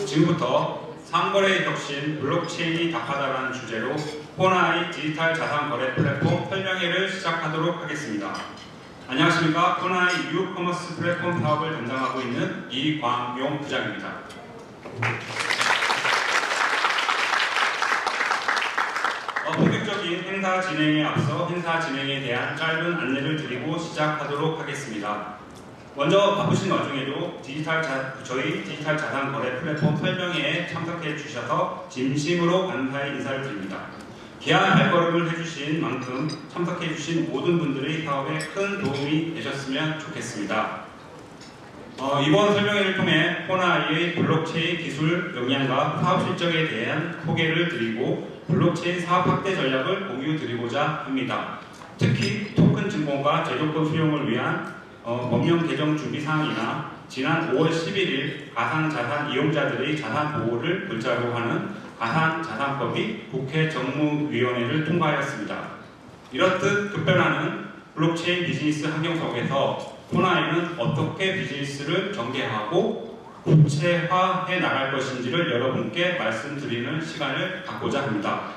지금부터 상거래 혁신 블록체인이 답하다라는 주제로 코나이 디지털 자산 거래 플랫폼 설명회를 시작하도록 하겠습니다. 안녕하십니까. 코나이 뉴커머스 플랫폼 사업을 담당하고 있는 이광용 부장입니다. 본격적인 행사 진행에 앞서 행사 진행에 대한 짧은 안내를 드리고 시작하도록 하겠습니다. 먼저 바쁘신 와중에도 저희 디지털 자산 거래 플랫폼 설명회에 참석해 주셔서 진심으로 감사의 인사를 드립니다. 귀한 발걸음을 해주신 만큼 참석해 주신 모든 분들의 사업에 큰 도움이 되셨으면 좋겠습니다. 이번 설명회를 통해 코나이의 블록체인 기술 역량과 사업 실적에 대한 소개를 드리고 블록체인 사업 확대 전략을 공유 드리고자 합니다. 특히 토큰 증권과 제조권 수용을 위한 법령 개정 준비 사항이나 지난 5월 11일 가상자산 이용자들의 자산 보호를 골자로 하는 가상자산법이 국회 정무위원회를 통과하였습니다. 이렇듯 급변하는 블록체인 비즈니스 환경 속에서 코나이는 어떻게 비즈니스를 전개하고 구체화해 나갈 것인지를 여러분께 말씀드리는 시간을 갖고자 합니다.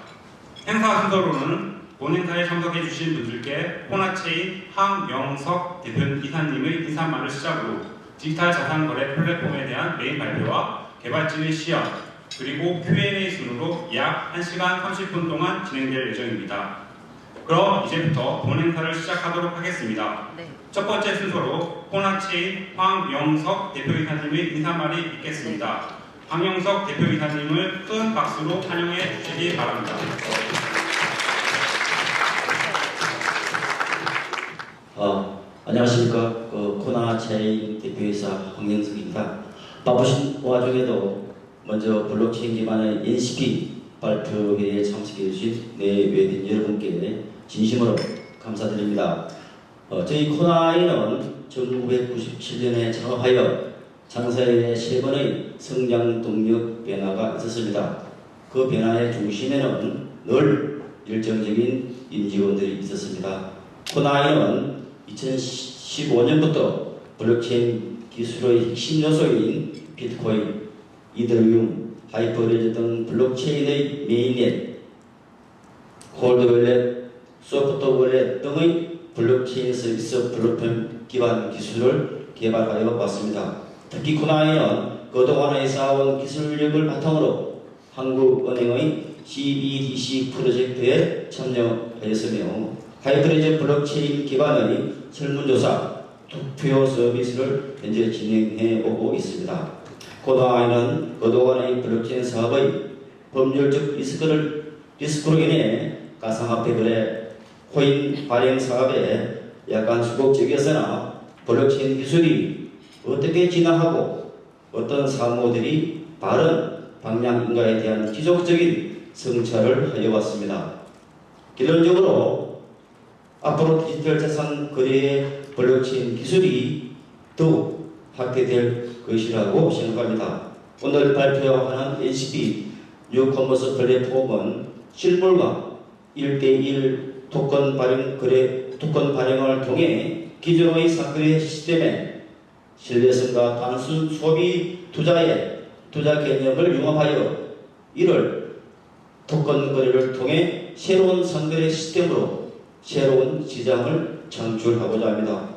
행사 순서로는 본 행사에 참석해 주신 분들께 코나체인 황영석 대표이사님의 인사말을 시작으로 디지털 자산 거래 플랫폼에 대한 메인 발표와 개발진의 시연, 그리고 Q&A 순으로 약 1시간 30분 동안 진행될 예정입니다. 그럼 이제부터 본 행사를 시작하도록 하겠습니다. 첫 번째 순서로 코나체인 황영석 대표이사님의 인사말이 있겠습니다. 황영석 대표이사님을 큰 박수로 환영해 주시기 바랍니다. 안녕하십니까. 코나체인 대표이사 황영석입니다. 바쁘신 와중에도 먼저 블록체인 기반의 NCP 발표회에 참석해 주신 외빈 여러분께 진심으로 감사드립니다. 저희 코나이는 1997년에 창업하여 장사의 3번의 성장 동력 변화가 있었습니다. 그 변화의 중심에는 늘 열정적인 임직원들이 있었습니다. 코나이는 2015년부터 블록체인 기술의 핵심 요소인 비트코인, 이더리움, 하이퍼레저 등 블록체인의 메인넷, 콜드월렛, 소프트월렛 등의 블록체인 서비스 플랫폼 기반 기술을 개발하여 왔습니다. 특히 코나이는 그동안에 쌓아온 기술력을 바탕으로 한국은행의 CBDC 프로젝트에 참여하였으며 하이퍼레저 블록체인 기반의 설문조사, 투표 서비스를 현재 진행해 오고 있습니다. 코나이는 그동안의 블록체인 사업의 법률적 리스크로 인해 가상화폐 거래, 코인 발행 사업에 약간 수급적이었으나 블록체인 기술이 어떻게 진화하고 어떤 사무들이 바른 방향인가에 대한 지속적인 성찰을 하여왔습니다. 결론적으로 앞으로 디지털 자산 거래의 블록체인 기술이 더욱 확대될 것이라고 생각합니다. 오늘 발표하는 NCP 뉴커머스 플랫폼은 실물과 1대1 토큰 발행을 통해 기존의 상거래 시스템의 신뢰성과 단순 소비 투자의 투자 개념을 융합하여 이를 토큰 거래를 통해 새로운 상거래 시스템으로 새로운 시장을 창출하고자 합니다.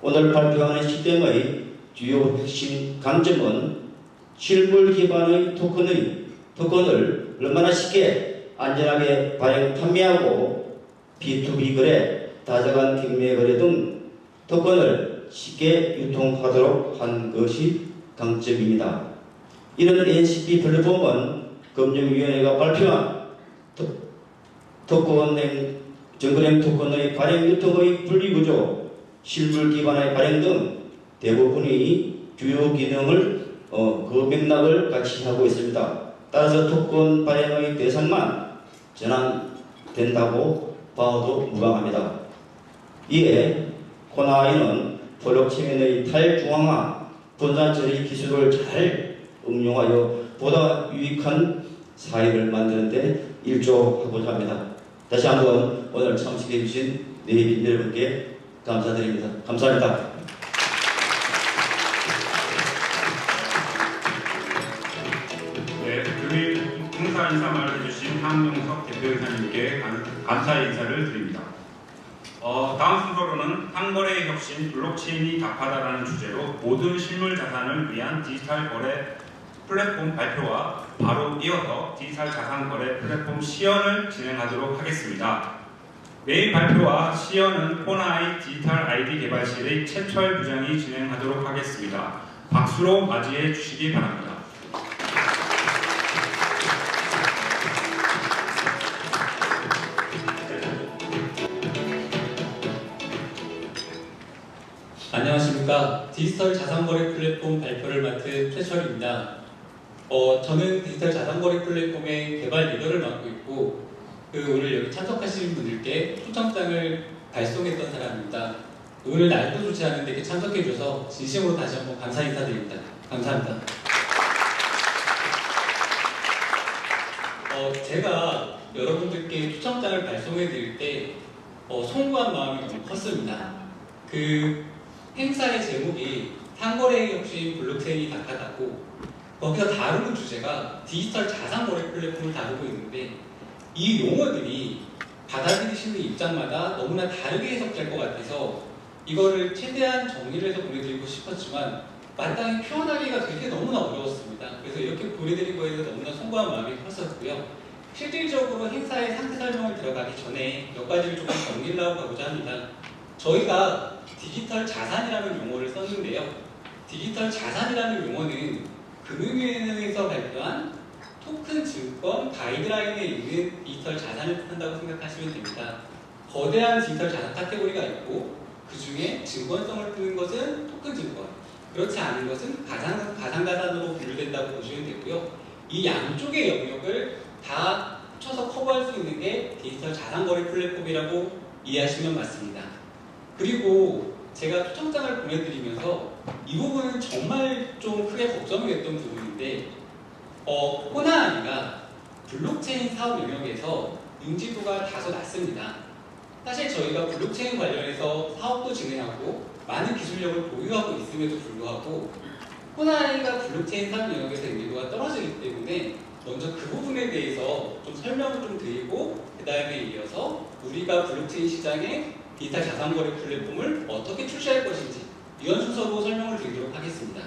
오늘 발표하는 시스템의 주요 핵심 강점은 실물 기반의 토큰을 얼마나 쉽게 안전하게 발행 판매하고 B2B 거래, 다자간 경매 거래 등 토큰을 쉽게 유통하도록 한 것이 강점입니다. 이런 NCP 플랫폼은 금융위원회가 발표한 정거래 토큰의 발행 유통의 분리구조, 실물 기반의 발행 등 대부분의 주요 기능을 그 맥락을 같이 하고 있습니다. 따라서 토큰 발행의 대상만 전환된다고 봐도 무방합니다. 이에 코나이는 블록체인의 탈중앙화 분산 처리 기술을 잘 응용하여 보다 유익한 사회를 만드는 데 일조하고자 합니다. 다시 한번 오늘 참석해 주신 내빈 여러분께 감사드립니다. 감사합니다. 감사 인사말을 해주신 황용석 대표이사님께 감사의 인사를 드립니다. 다음 순서로는 상거래 혁신 블록체인이 답하다라는 주제로 모든 실물 자산을 위한 디지털 거래 플랫폼 발표와 바로 이어서 디지털 자산 거래 플랫폼 시연을 진행하도록 하겠습니다. 메인 발표와 시연은 호나이 디지털 ID 개발실의 최철 부장이 진행하도록 하겠습니다. 박수로 맞이해 주시기 바랍니다. 안녕하십니까. 디지털 자산거래 플랫폼 발표를 맡은 최철입니다. 저는 디지털 자산거래 플랫폼의 개발 리더를 맡고 있고 오늘 여기 참석하시는 분들께 초청장을 발송했던 사람입니다. 오늘 날도 좋지 않은데 이렇게 참석해주셔서 진심으로 다시 한번 감사 인사드립니다. 감사합니다. 제가 여러분들께 초청장을 발송해드릴 때 송구한 마음이 너무 컸습니다. 행사의 제목이 상거래 혁신 블록체인이 답하다고 거기서 다루는 주제가 디지털 자산거래 플랫폼을 다루고 있는데 이 용어들이 받아들이시는 입장마다 너무나 다르게 해석될 것 같아서 이거를 최대한 정리를 해서 보내드리고 싶었지만 마땅히 표현하기가 되게 너무나 어려웠습니다. 그래서 이렇게 보내드린 거에 대해서 너무나 송구한 마음이 컸었고요. 실질적으로 행사의 상세 설명을 들어가기 전에 몇 가지를 조금 정리를 하고 가고자 합니다. 저희가 디지털 자산이라는 용어를 썼는데요. 디지털 자산이라는 용어는 금융위원회에서 발표한 토큰 증권 가이드라인에 있는 디지털 자산을 뜻한다고 생각하시면 됩니다. 거대한 디지털 자산 카테고리가 있고 그 중에 증권성을 띠는 것은 토큰 증권, 그렇지 않은 것은 가상자산으로 분류된다고 보시면 되고요. 이 양쪽의 영역을 다 합쳐서 커버할 수 있는 게 디지털 자산거래 플랫폼이라고 이해하시면 맞습니다. 그리고 제가 초청장을 보내드리면서 이 부분은 정말 좀 크게 걱정이 됐던 부분인데 호나아이가 블록체인 사업 영역에서 인지도가 다소 낮습니다. 사실 저희가 블록체인 관련해서 사업도 진행하고 많은 기술력을 보유하고 있음에도 불구하고 호나아이가 블록체인 사업 영역에서 인지도가 떨어지기 때문에 먼저 그 부분에 대해서 좀 설명을 좀 드리고 그 다음에 이어서 우리가 블록체인 시장에 디지털 자산거래 플랫폼을 어떻게 출시할 것인지 이런 순서로 설명을 드리도록 하겠습니다.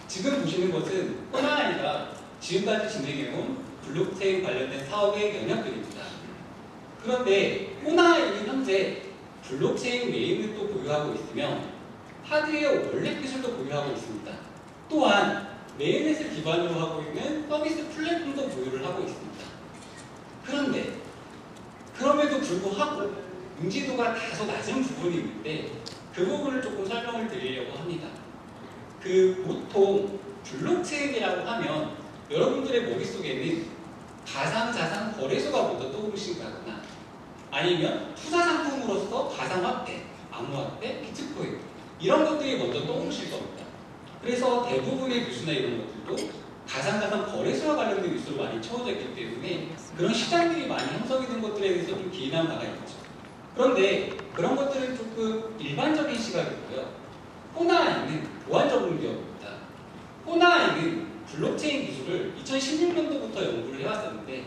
지금 보시는 것은 호나아이가 지금까지 진행해온 블록체인 관련된 사업의 영역들입니다. 그런데 호나아이는 현재 블록체인 메인넷도 보유하고 있으며 하드웨어 원래 기술도 보유하고 있습니다. 또한 메인넷을 기반으로 하고 있는 서비스 플랫폼도 보유를 하고 있습니다. 그럼에도 불구하고 인지도가 다소 낮은 부분이 있는데 그 부분을 조금 설명을 드리려고 합니다. 보통 블록체인이라고 하면 여러분들의 머릿속에는 가상자산 거래소가 먼저 떠오르신다거나 아니면 투자 상품으로서 가상화폐, 암호화폐, 비트코인 이런 것들이 먼저 떠오르실 겁니다. 그래서 대부분의 뉴스나 이런 것들도 가상자산 거래소와 관련된 뉴스로 많이 채워져 있기 때문에 그런 시장들이 많이 형성이 된 것들에 대해서 좀 기인한 바가 있죠. 그런데 그런 것들은 조금 일반적인 시각이고요. 호나아이는 보안 전문 기업입니다. 호나아이는 블록체인 기술을 2016년도부터 연구를 해왔었는데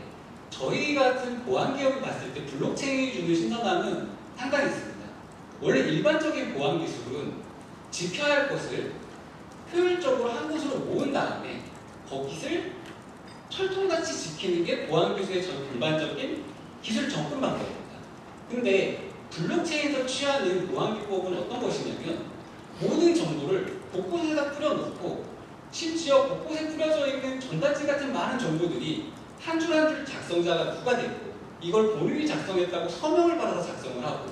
저희 같은 보안 기업이 봤을 때 블록체인이 주는 신선함은 상당히 있습니다. 원래 일반적인 보안 기술은 지켜야 할 것을 효율적으로 한 곳으로 모은 다음에 거기를 철통같이 지키는 게 보안 기술의 전반적인 기술 접근 방법입니다. 근데 블록체인에서 취하는 보안 기법은 어떤 것이냐면 모든 정보를 곳곳에다 뿌려놓고 심지어 곳곳에 뿌려져 있는 전단지 같은 많은 정보들이 한 줄 한 줄 작성자가 누가 되고 이걸 본인이 작성했다고 서명을 받아서 작성을 하고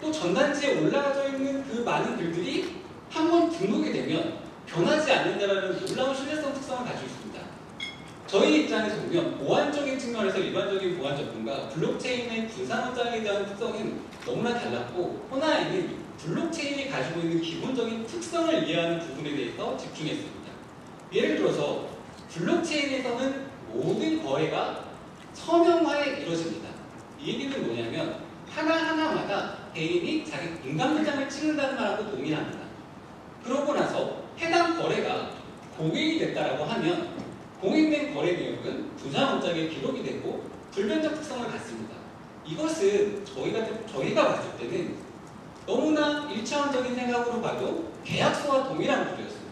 또 전단지에 올라가져 있는 그 많은 글들이 한번 등록이 되면 변하지 않는다라는 놀라운 신뢰성 특성을 가지고 있습니다. 저희 입장에서 보면 보안적인 측면에서 일반적인 보안 접근과 블록체인의 분산원장에 대한 특성은 너무나 달랐고 호나아이는 블록체인이 가지고 있는 기본적인 특성을 이해하는 부분에 대해서 집중했습니다. 예를 들어서 블록체인에서는 모든 거래가 서명화에 이루어집니다. 이 얘기는 뭐냐면 하나하나마다 개인이 자기 인감도장을 찍는다는 말하고 동일합니다. 그러고 나서 해당 거래가 공인이 됐다라고 하면 공인된 거래 내역은 분사 문장에 기록이 되고 불변적 특성을 갖습니다. 이것은 저희가 봤을 때는 너무나 일차원적인 생각으로 봐도 계약서와 동일한 구조였습니다.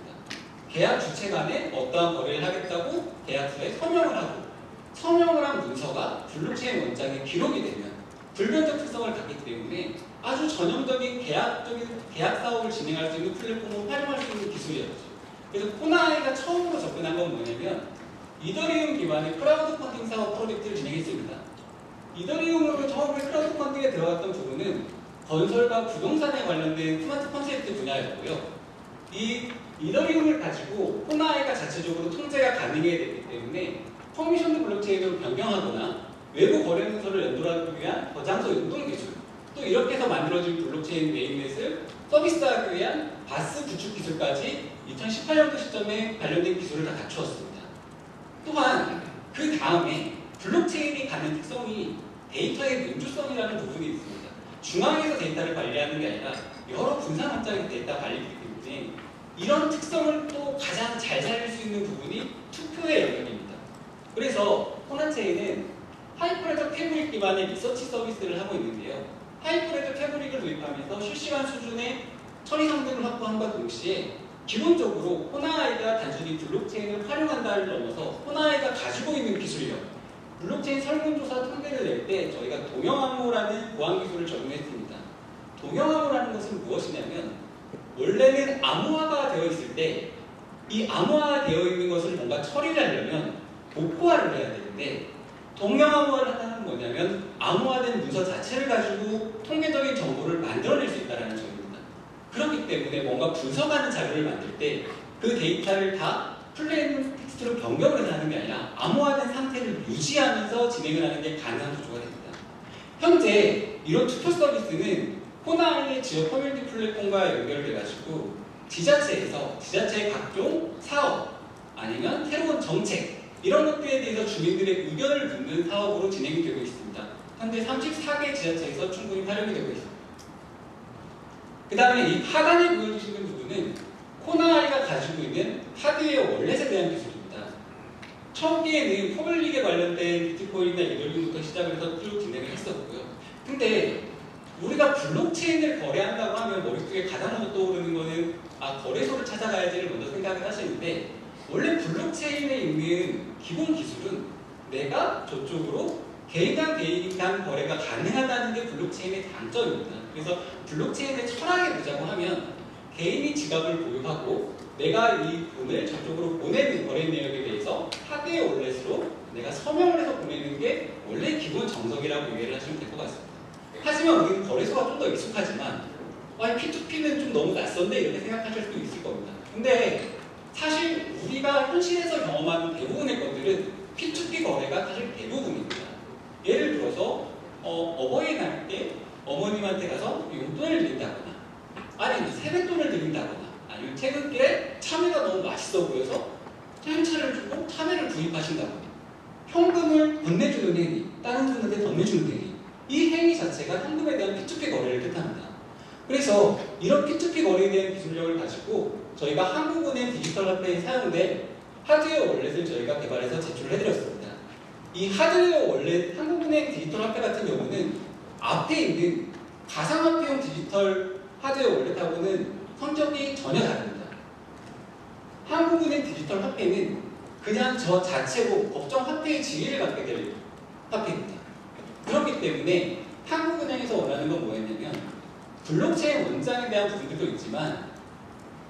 계약 주체 간에 어떠한 거래를 하겠다고 계약서에 서명을 하고 서명을 한 문서가 블록체인 원장에 기록이 되면 불변적 특성을 갖기 때문에 아주 전형적인 계약 사업을 진행할 수 있는 플랫폼을 활용할 수 있는 기술이었죠. 그래서 코나이가 처음으로 접근한 건 뭐냐면 이더리움 기반의 크라우드 펀딩 사업 프로젝트를 진행했습니다. 이더리움으로 처음에 크라우드 펀딩에 들어갔던 부분은 건설과 부동산에 관련된 스마트 컨셉트 분야였고요. 이 이더리움을 가지고 코나이가 자체적으로 통제가 가능해야 되기 때문에 커미션드 블록체인으로 변경하거나 외부 거래 문서를 연동하기 위한 저장소 연동 기술, 또 이렇게 해서 만들어진 블록체인 네임넷을 서비스하기 위한 바스 구축 기술까지 2018년도 시점에 관련된 기술을 다 갖추었습니다. 또한 그 다음에 블록체인이 갖는 특성이 데이터의 민주성이라는 부분이 있습니다. 중앙에서 데이터를 관리하는 게 아니라 여러 분산 확장의 데이터가 관리되기 때문에 이런 특성을 또 가장 잘 살릴 수 있는 부분이 투표의 영역입니다. 그래서 코나체인은 하이퍼레저 패브릭 기반의 리서치 서비스를 하고 있는데요. 하이퍼레저 패브릭을 도입하면서 실시간 수준의 처리 성능을 확보함과 동시에 기본적으로 코나이가 단순히 블록체인을 활용한다를 넘어서 코나이가 가지고 있는 기술력, 블록체인 설문조사 통계를 낼 때 저희가 동형암호라는 보안 기술을 적용했습니다. 동형암호라는 것은 무엇이냐면 원래는 암호화가 되어 있을 때 이 암호화가 되어 있는 것을 뭔가 처리를 하려면 복호화를 해야 되는데 동형암호화를 한다는 건 뭐냐면 암호화된 문서 자체를 가지고 통계적인 정보를 만들어낼 수 있다는 점입니다. 그렇기 때문에 뭔가 분석하는 자료를 만들 때 그 데이터를 다 플레인 텍스트로 변경을 해서 하는 게 아니라 암호화된 상태를 유지하면서 진행을 하는 게 가능한 구조가 됩니다. 현재 이런 투표 서비스는 코나이의 지역 커뮤니티 플랫폼과 연결돼가지고 지자체의 각종 사업 아니면 새로운 정책 이런 것들에 대해서 주민들의 의견을 묻는 사업으로 진행이 되고 있습니다. 현재 34개 지자체에서 충분히 활용이 되고 있습니다. 그 다음에 이 하단에 보여주시는 부분은 코나이가 가지고 있는 하드웨어 월렛에 대한 기술입니다. 초기에는 퍼블릭에 관련된 비트코인이나 이더리움부터 시작을 해서 쭉 진행을 했었고요. 근데 우리가 블록체인을 거래한다고 하면 머릿속에 가장 먼저 떠오르는 거는 거래소를 찾아가야지를 먼저 생각을 하시는데 원래 블록체인에 있는 기본 기술은 내가 저쪽으로 개인 간 거래가 가능하다는 게 블록체인의 장점입니다. 그래서 블록체인의 철학에 보자고 하면 개인이 지갑을 보유하고 내가 이 돈을 저쪽으로 보내는 거래 내역에 대해서 하드웨어 월렛으로 내가 서명을 해서 보내는 게 원래 기본 정석이라고 이해를 하시면 될 것 같습니다. 하지만 우리는 거래소가 좀 더 익숙하지만 P2P는 좀 너무 낯선데 이렇게 생각하실 수도 있을 겁니다. 근데 사실 우리가 현실에서 경험하는 대부분의 것들은 P2P 거래가 사실 대부분입니다. 예를 들어서 어버이날 때 어머님한테 가서 용돈을 드린다거나 아니면 세뱃돈을 드린다거나 아니면 퇴근길에 참외가 너무 맛있어 보여서 현찰을 주고 참외를 구입하신다거나 현금을 건네주는 행위, 다른 분한테 건네주는 행위 이 행위 자체가 현금에 대한 P2P 거래를 뜻합니다. 그래서 이런 P2P 거래에 대한 기술력을 가지고 저희가 한국은행 디지털 화폐에 사용된 하드웨어 월렛을 저희가 개발해서 제출을 해드렸습니다. 이 하드웨어 월렛 한국은행 디지털 화폐 같은 경우는 앞에 있는 가상화폐용 디지털 하드웨어 월렛하고는 성격이 전혀 다릅니다. 한국은행 디지털 화폐는 그냥 저 자체로 법정 화폐의 지위를 갖게 될 화폐입니다. 그렇기 때문에 한국은행에서 원하는 건 뭐였냐면 블록체인 원장에 대한 부분들도 있지만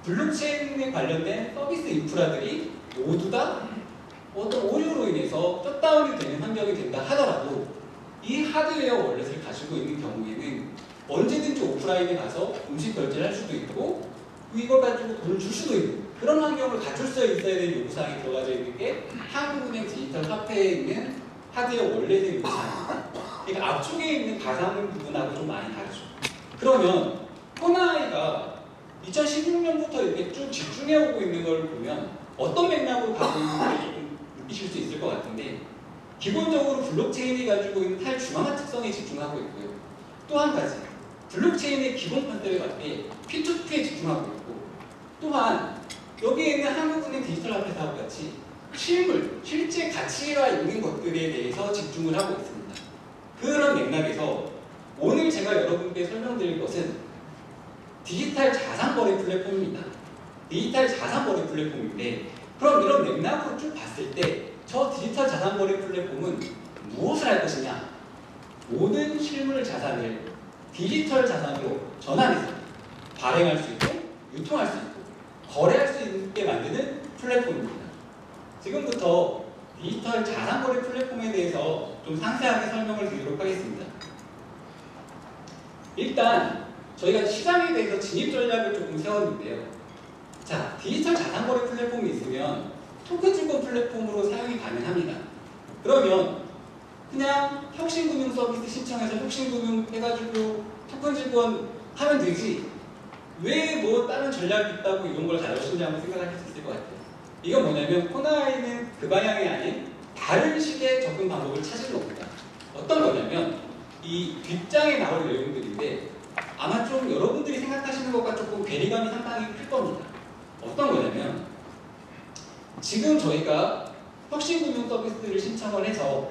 블록체인에 관련된 서비스 인프라들이 모두 다 어떤 오류로 인해서 셧다운이 되는 환경이 된다 하더라도 이 하드웨어 월렛을 가지고 있는 경우에는 언제든지 오프라인에 가서 음식 결제를 할 수도 있고 이걸 가지고 돈을 줄 수도 있는 그런 환경을 갖출 수 있어야 되는 요구사항이 들어가져 있는 게 한국은행 디지털 화폐에 있는 하드웨어 월렛의 요구사항입니다. 그러니까 앞쪽에 있는 가상 부분하고 좀 많이 다르죠. 그러면 코나이가 2016년부터 이렇게 쭉 집중해오고 있는 걸 보면 어떤 맥락으로 가고 있는지 좀 느끼실 수 있을 것 같은데 기본적으로 블록체인이 가지고 있는 탈중앙화 특성에 집중하고 있고요. 또 한 가지 블록체인의 기본 컨셉에 맞게 P2P에 집중하고 있고 또한 여기에 있는 한국은행 디지털 화폐 사업 같이 실물, 실제 가치가 있는 것들에 대해서 집중을 하고 있습니다. 그런 맥락에서 오늘 제가 여러분께 설명드릴 것은 디지털 자산거래 플랫폼입니다. 디지털 자산거래 플랫폼인데 그럼 이런 맥락으로 쭉 봤을 때 저 디지털 자산거래 플랫폼은 무엇을 할 것이냐? 모든 실물 자산을 디지털 자산으로 전환해서 발행할 수 있고 유통할 수 있고 거래할 수 있게 만드는 플랫폼입니다. 지금부터 디지털 자산거래 플랫폼에 대해서 좀 상세하게 설명을 드리도록 하겠습니다. 일단 저희가 시장에 대해서 진입 전략을 조금 세웠는데요. 자, 디지털 자산거래 플랫폼이 있으면 토큰 증권 플랫폼으로 사용이 가능합니다. 그러면 그냥 혁신금융 서비스 신청해서 혁신금융 해가지고 토큰 증권 하면 되지 왜 뭐 다른 전략이 있다고 이런 걸 가져오시는지 한번 생각할 수 있을 것 같아요. 이건 뭐냐면 코나이는 그 방향이 아닌 다른 식의 접근 방법을 찾은 겁니다. 어떤 거냐면 이 뒷장에 나올 내용들인데 아마 좀 여러분들이 생각하시는 것과 조금 괴리감이 상당히 클 겁니다. 어떤 거냐면 지금 저희가 혁신금융 서비스를 신청을 해서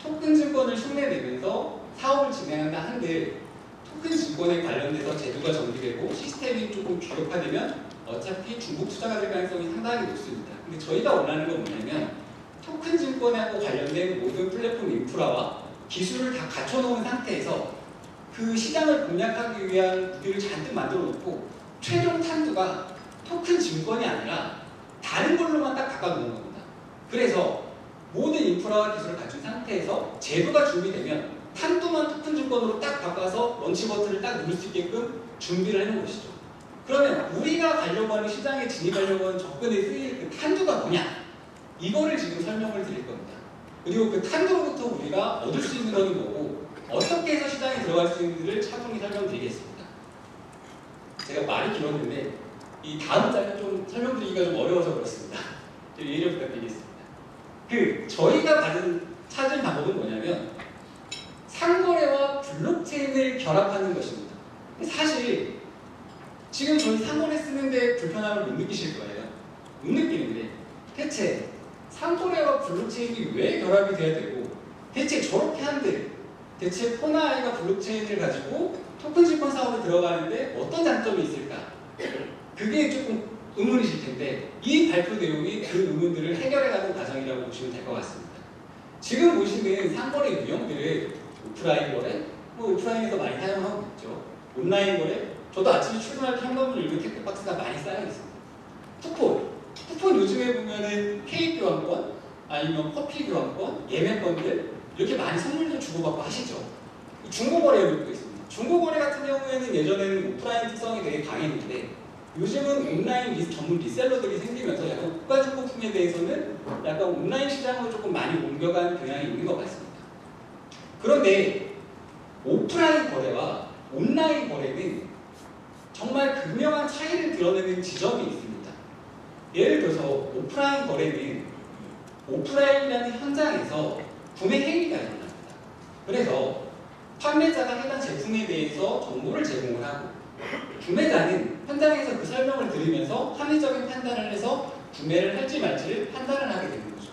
토큰 증권을 흉내내면서 사업을 진행한다 한들 토큰 증권에 관련돼서 제도가 정비되고 시스템이 조금 규격화되면 어차피 중국 투자가 될 가능성이 상당히 높습니다. 근데 저희가 원하는 건 뭐냐면 토큰 증권하고 관련된 모든 플랫폼 인프라와 기술을 다 갖춰놓은 상태에서 그 시장을 공략하기 위한 무기를 잔뜩 만들어 놓고 최종 탄두가 토큰 증권이 아니라 다른 걸로만 딱 바꿔놓는 겁니다. 그래서 모든 인프라와 기술을 갖춘 상태에서 제도가 준비되면 탄두만 토큰 증권으로 딱 바꿔서 런치 버튼을 딱 누를 수 있게끔 준비를 해놓은 것이죠. 그러면 우리가 가려고 하는 시장에 진입하려고 하는 접근에 쓰일 그 탄두가 뭐냐? 이거를 지금 설명을 드릴 겁니다. 그리고 그 탄두로부터 우리가 얻을 수 있는 것은 뭐고 어떻게 해서 시장에 들어갈 수 있는지를 차분히 설명드리겠습니다. 제가 말이 길었는데 이 다음 장은 좀 설명드리기가 좀 어려워서 그렇습니다. 좀 이해를 부탁드리겠습니다. 저희가 찾은 방법은 뭐냐면 상거래와 블록체인을 결합하는 것입니다. 사실 지금 저희 상거래 쓰는데 불편함을 못 느끼실 거예요. 못 느끼는데 대체 상거래와 블록체인이 왜 결합이 돼야 되고 대체 저렇게 한들 대체 코나이가 블록체인을 가지고 토큰 증권 사업에 들어가는데 어떤 장점이 있을까? 그게 조금 의문이실 텐데 이 발표 내용이 그 의문들을 해결해가는 과정이라고 보시면 될 것 같습니다. 지금 보시는 상거래 유형들은 오프라인 거래, 오프라인에서 많이 사용하고 있죠. 온라인 거래, 저도 아침에 출근할 때 현금을 읽는 택배박스가 많이 쌓여 있습니다. 쿠폰 요즘에 보면은 케이크 교환권, 아니면 커피 교환권, 예매권들 이렇게 많이 선물도 주고받고 하시죠. 중고거래도 있습니다. 중고거래 같은 경우에는 예전에는 오프라인 특성이 되게 강했는데 요즘은 온라인 전문 리셀러들이 생기면서 약간 국가증보품에 대해서는 약간 온라인 시장으로 조금 많이 옮겨간 경향이 있는 것 같습니다. 그런데 오프라인 거래와 온라인 거래는 정말 극명한 차이를 드러내는 지점이 있습니다. 예를 들어서 오프라인 거래는 오프라인이라는 현장에서 구매 행위가 일어납니다. 그래서 판매자가 해당 제품에 대해서 정보를 제공을 하고 구매자는 현장에서 그 설명을 들으면서 합리적인 판단을 해서 구매를 할지 말지를 판단을 하게 되는 거죠.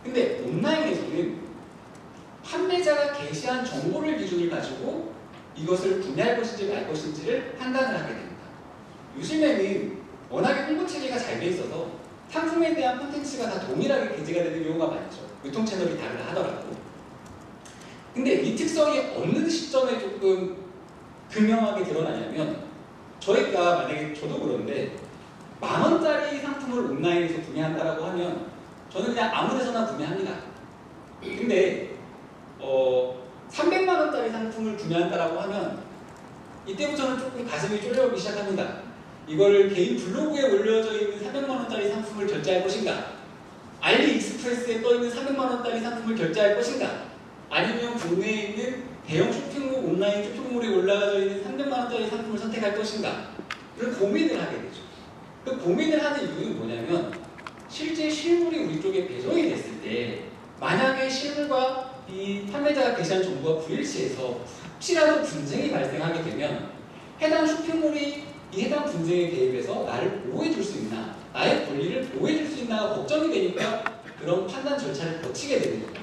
근데 온라인에서는 판매자가 게시한 정보를 기준을 가지고 이것을 구매할 것인지 말 것인지를 판단을 하게 됩니다. 요즘에는 워낙에 홍보 체계가 잘 돼 있어서 상품에 대한 콘텐츠가 다 동일하게 게재가 되는 경우가 많죠. 유통 채널이 다르다 하더라도. 근데 이 특성이 어느 시점에 조금 극명하게 드러나냐면 저희가 만약에 저도 그런데 10,000원짜리 상품을 온라인에서 구매한다라고 하면 저는 그냥 아무 데서나 구매합니다. 근데 300만 원짜리 상품을 구매한다라고 하면 이때부터는 조금 가슴이 쫄려오기 시작합니다. 이거를 개인 블로그에 올려져 있는 300만 원짜리 상품을 결제할 것인가? 알리익스프레스에 떠 있는 300만 원짜리 상품을 결제할 것인가? 아니면 국내에 있는 대형 쇼핑몰, 온라인 쇼핑몰에 올라가져 있는 300만 원짜리 상품을 선택할 것인가? 그런 고민을 하게 되죠. 그 고민을 하는 이유는 뭐냐면 실제 실물이 우리 쪽에 배송이 됐을 때 만약에 실물과 이 판매자가 게시한 정보가 불일치해서 혹시라도 분쟁이 발생하게 되면 해당 쇼핑몰이 이 해당 분쟁에 대입해서 나를 보호해 줄 수 있나, 나의 권리를 보호해 줄 수 있나가 걱정이 되니까 그런 판단 절차를 거치게 되는 겁니다.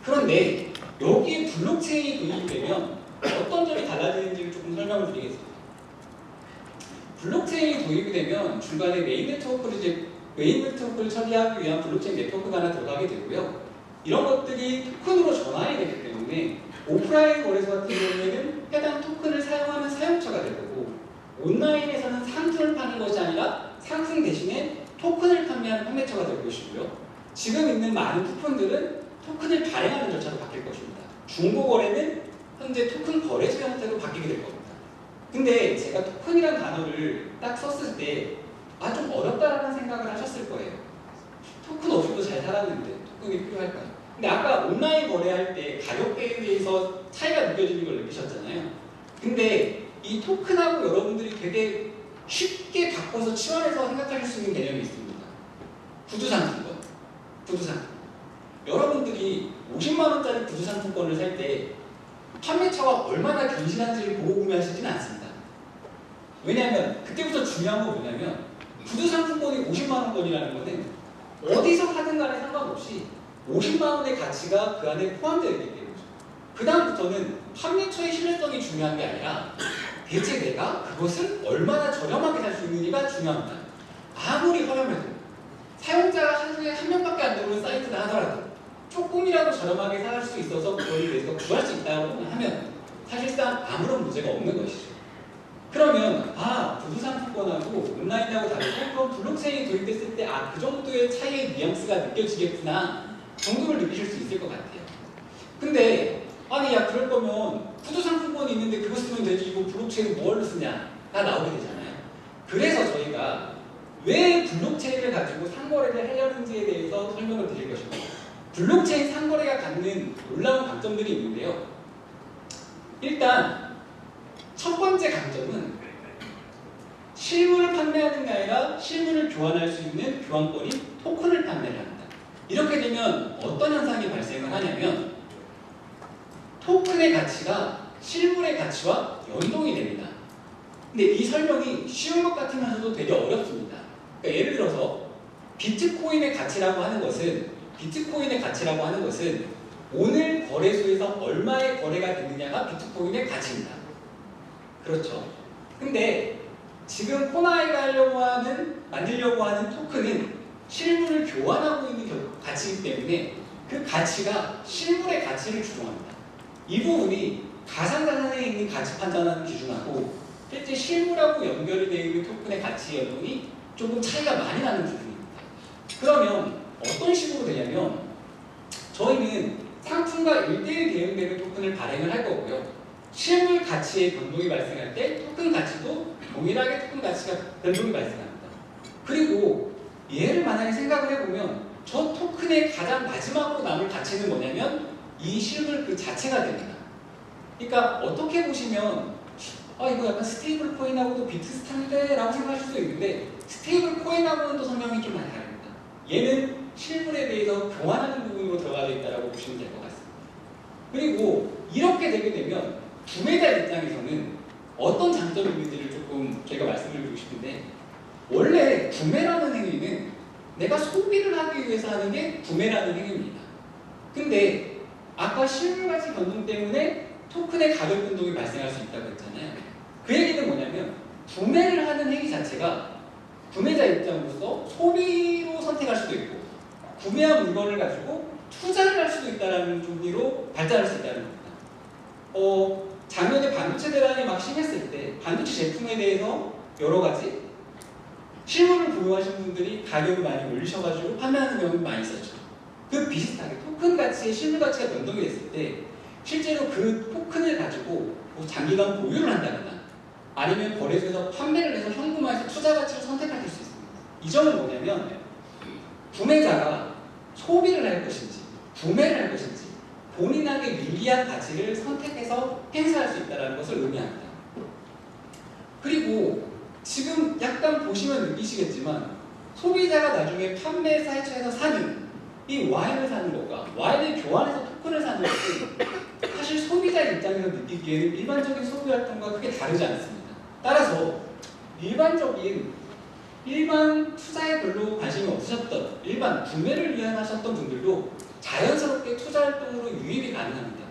그런데 여기에 블록체인이 도입이 되면 어떤 점이 달라지는지를 조금 설명을 드리겠습니다. 블록체인이 도입이 되면 중간에 메인 네트워크를 처리하기 위한 블록체인 네트워크가 하나 들어가게 되고요. 이런 것들이 토큰으로 전환이 되기 때문에 오프라인 거래소 같은 경우에는 해당 토큰을 사용하는 사용처가 될 거고, 온라인에서는 상품을 파는 것이 아니라 상품 대신에 토큰을 판매하는 판매처가 될 것이고요. 지금 있는 많은 쿠폰들은 토큰을 발행하는 절차로 바뀔 것입니다. 중고거래는 현재 토큰 거래소 형태로 바뀌게 될 겁니다. 근데 제가 토큰이라는 단어를 딱 썼을 때 좀 어렵다라는 생각을 하셨을 거예요. 토큰 없이도 잘 살았는데 토큰이 필요할까요? 근데 아까 온라인 거래할 때 가격대에 대해서 차이가 느껴지는 걸 느끼셨잖아요. 근데 이 토큰하고 여러분들이 되게 쉽게 바꿔서 치환해서 생각하실 수 있는 개념이 있습니다. 구두상품권. 여러분들이 50만 원짜리 구두상품권을 살 때 판매처가 얼마나 견실한지를 보고 구매하시지는 않습니다. 왜냐하면 그때부터 중요한 건 뭐냐면 구두상품권이 50만 원권이라는 거는 어디서 사든 간에 상관없이 50만 원의 가치가 그 안에 포함되어 있기 때문이죠. 그 다음부터는 판매처의 신뢰성이 중요한 게 아니라 대체 내가 그것을 얼마나 저렴하게 살 수 있는지가 중요합니다. 아무리 허름해도 사용자가 하루에 한 명밖에 안 들어오는 사이트다 하더라도 조금이라도 저렴하게 살 수 있어서 그걸 위해서 구할 수 있다고 하면 사실상 아무런 문제가 없는 것이죠. 그러면 구두상품권하고 온라인하고 다르고 그럼 블록체인이 도입됐을 때 그 정도의 차이의 뉘앙스가 느껴지겠구나 정도를 느끼실 수 있을 것 같아요. 근데 그럴 거면 구두상품권이 있는데 그거 쓰면 되지 이거 블록체인을 뭐하러 쓰냐가 나오게 되잖아요. 그래서 저희가 왜 블록체인을 가지고 상거래를 하려는지에 대해서 설명을 드릴 것입니다. 블록체인 상거래가 갖는 놀라운 강점들이 있는데요. 일단 첫 번째 강점은 실물을 판매하는 게 아니라 실물을 교환할 수 있는 교환권인 토큰을 판매를 합니다. 이렇게 되면 어떤 현상이 발생을 하냐면 토큰의 가치가 실물의 가치와 연동이 됩니다. 근데 이 설명이 쉬운 것 같으면서도 되게 어렵습니다. 그러니까 예를 들어서 비트코인의 가치라고 하는 것은 오늘 거래소에서 얼마의 거래가 됐느냐가 비트코인의 가치입니다. 그렇죠. 근데 지금 코나이가 만들려고 하는 토큰은 실물을 교환하고 있는 가치이기 때문에 그 가치가 실물의 가치를 주장합니다. 이 부분이 가상자산에 있는 가치 판단하는 기준하고 실제 실물하고 연결이 되어 있는 토큰의 가치 연동이 조금 차이가 많이 나는 부분입니다. 그러면 어떤 식으로 되냐면 저희는 상품과 1:1 대응되는 토큰을 발행을 할 거고요. 실물 가치의 변동이 발생할 때 토큰 가치도 동일하게 토큰 가치가 변동이 발생합니다. 그리고 얘를 만약에 생각을 해보면 저 토큰의 가장 마지막으로 남을 가치는 뭐냐면 이 실물 그 자체가 됩니다. 그러니까 어떻게 보시면 이거 약간 스테이블 코인하고도 비슷한데 라고 생각하실 수 있는데 스테이블 코인하고는 또 성향이 좀 많이 다릅니다. 얘는 실물에 대해서 교환하는 부분으로 들어가져 있다고 보시면 될 것 같습니다. 그리고 이렇게 되게 되면 구매자 입장에서는 어떤 장점이 있는지를 조금 제가 말씀을 드리고 싶은데 원래 구매라는 행위는 내가 소비를 하기 위해서 하는 게 구매라는 행위입니다. 근데 아까 실물가치 변동 때문에 토큰의 가격 변동이 발생할 수 있다고 했잖아요. 그 얘기는 뭐냐면 구매를 하는 행위 자체가 구매자 입장으로서 소비로 선택할 수도 있고 구매한 물건을 가지고 투자를 할 수도 있다는 종류로 발전할 수 있다는 겁니다. 작년에 반도체 대란이 막 심했을 때 반도체 제품에 대해서 여러 가지 실물을 보유하신 분들이 가격을 많이 올리셔가지고 판매하는 경우가 많이 있었죠. 그 비슷하게 토큰 가치의 실물 가치가 변동이 됐을 때 실제로 그 토큰을 가지고 장기간 보유를 한다거나 아니면 거래소에서 판매를 해서 현금화해서 투자 가치를 선택하실 수 있습니다. 이 점은 뭐냐면 구매자가 소비를 할 것인지 구매를 할 것인지 본인에게 유리한 가치를 선택해서 행사할 수 있다는 것을 의미합니다. 그리고 지금 약간 보시면 느끼시겠지만 소비자가 나중에 판매 사이트에서 사는 이 와인을 사는 것과 와인을 교환해서 토큰을 사는 것은 사실 소비자 입장에서 느끼기에는 일반적인 소비 활동과 크게 다르지 않습니다. 따라서 일반 투자에 별로 관심이 없으셨던 일반 구매를 위한 하셨던 분들도 자연스럽게 투자 활동으로 유입이 가능합니다.